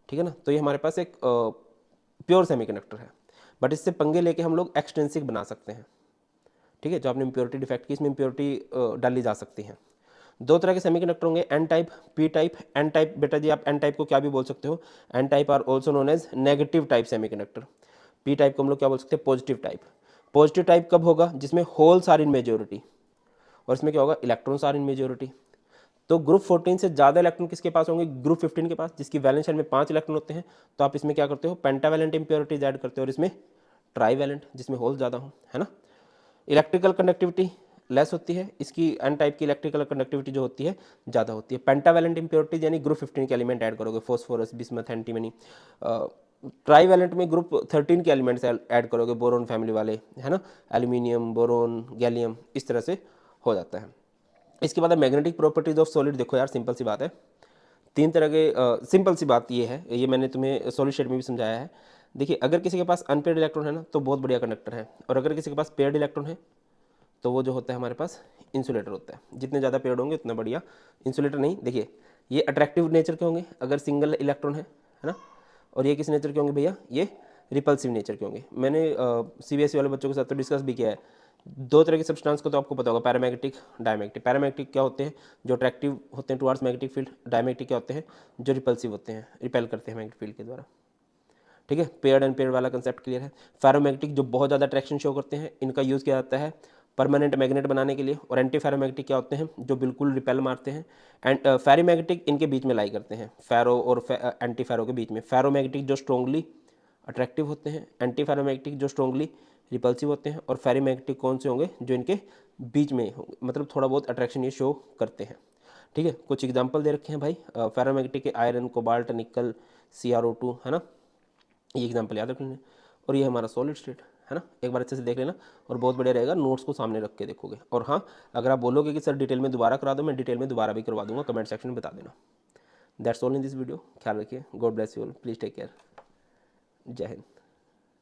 ठीक है ना। तो ये हमारे पास एक प्योर सेमीकंडक्टर है, बट इससे पंगे लेके हम लोग एक्सट्रिंसिक बना सकते हैं, ठीक है। जो आपने इम्प्योरिटी डिफेक्ट की, इसमें इम्प्योरिटी डाली जा सकती है। दो तरह के सेमीकंडक्टर होंगे, N type, P type. N type बेटा जी आप एन टाइप को क्या भी बोल सकते हो, N type are also known as negative type semiconductor. P type को हम लोग क्या बोल सकते हैं, पॉजिटिव टाइप। पॉजिटिव टाइप कब होगा, जिसमें होल्स आर इन मेजोरिटी, और इसमें क्या होगा, इलेक्ट्रॉन्स आर इन मेजोरिटी। तो ग्रुप 14 से ज़्यादा इलेक्ट्रॉन किसके पास होंगे, ग्रुप 15 के पास, जिसकी वैलेंस शेल में 5 इलेक्ट्रॉन होते हैं। तो आप इसमें क्या करते हो, पेंटावैलेंट इंप्योरिटीज ऐड करते हो, और इसमें ट्राईवैलेंट जिसमें होल ज़्यादा हो, है ना। इलेक्ट्रिकल कंडक्टिविटी लेस होती है, इसकी एन टाइप की इलेक्ट्रिकल कंडक्टिविटी जो होती है ज़्यादा होती है। पेंटावैलेंट इंप्योरिटीज यानी ग्रुप 15 के एलिमेंट ऐड करोगे, फॉस्फोरस, बिस्मथ, एंटीमनी। ट्राईवैलेंट में ग्रुप 13 के एलिमेंट्स ऐड करोगे, बोरोन फैमिली वाले, है ना, एल्यूमिनियम, बोरोन, गैलियम, इस तरह से हो जाता है। इसके बाद मैग्नेटिक प्रॉपर्टीज ऑफ सॉलिड, देखो यार सिंपल सी बात है, 3 तरह के सिंपल सी बात ये है, ये मैंने तुम्हें सॉलिड स्टेट में भी समझाया है। देखिए अगर किसी के पास अनपेयर्ड इलेक्ट्रॉन है ना तो बहुत बढ़िया कंडक्टर है, और अगर किसी के पास पेयर्ड इलेक्ट्रॉन है तो वो जो होता है हमारे पास इंसुलेटर होता है। जितने ज़्यादा पेयर्ड होंगे उतना बढ़िया। इंसुलेटर नहीं, देखिए ये अट्रैक्टिव नेचर के होंगे अगर सिंगल इलेक्ट्रॉन है ना, और ये किस नेचर के होंगे भैया, ये रिपल्सिव नेचर के होंगे। मैंने CBSE वाले बच्चों के साथ तो डिस्कस भी किया है। 2 तरह के सब्सटेंस को तो आपको पता होगा, पैरामैग्नेटिक, डायमैग्नेटिक। पैरामैग्नेटिक क्या होते हैं, जो अट्रैक्टिव होते हैं टुवार्ड्स मैग्नेटिक फील्ड। डायमैग्नेटिक क्या होते हैं, जो रिपल्सिव होते हैं, रिपेल करते हैं मैग्नेटिक फील्ड के द्वारा, ठीक है। पेयर्ड एंड पेयर्ड वाला कंसेप्ट क्लियर है। फेरोमैग्नेटिक जो बहुत ज़्यादा अट्रैक्शन शो करते हैं, इनका यूज़ किया जाता है परमानेंट मैग्नेट बनाने के लिए। और एंटी फेरोमैग्नेटिक क्या होते हैं, जो बिल्कुल रिपेल मारते हैं। एंड फेरोमैग्नेटिक इनके बीच में लाई करते हैं, फेरो और एंटी फेरो के बीच में। फेरोमैग्नेटिक जो स्ट्रॉन्गली अट्रैक्टिव होते हैं, एंटी फेरोमैग्नेटिक जो स्ट्रॉन्गली रिपल्सिव होते हैं, और फेरोमैग्नेटिक कौन से होंगे, जो इनके बीच में होंगे, मतलब थोड़ा बहुत अट्रैक्शन ये शो करते हैं, ठीक है। कुछ एग्जांपल दे रखे हैं भाई फेरोमैग्नेटिक के, आयरन, कोबाल्ट, निकल, CrO2, है ना, ये एग्जांपल याद रख लेना। और ये हमारा सॉलिड स्टेट है ना, एक बार अच्छे से देख लेना, और बहुत बढ़िया रहेगा नोट्स को सामने रख के देखोगे। और हाँ, अगर आप बोलोगे कि सर डिटेल में दोबारा करा दो, मैं डिटेल में दोबारा भी करवा दूंगा, कमेंट सेक्शन में बता देना। That's all in this video, ख्याल रखिए, God bless you all, please take care, Jai Hind.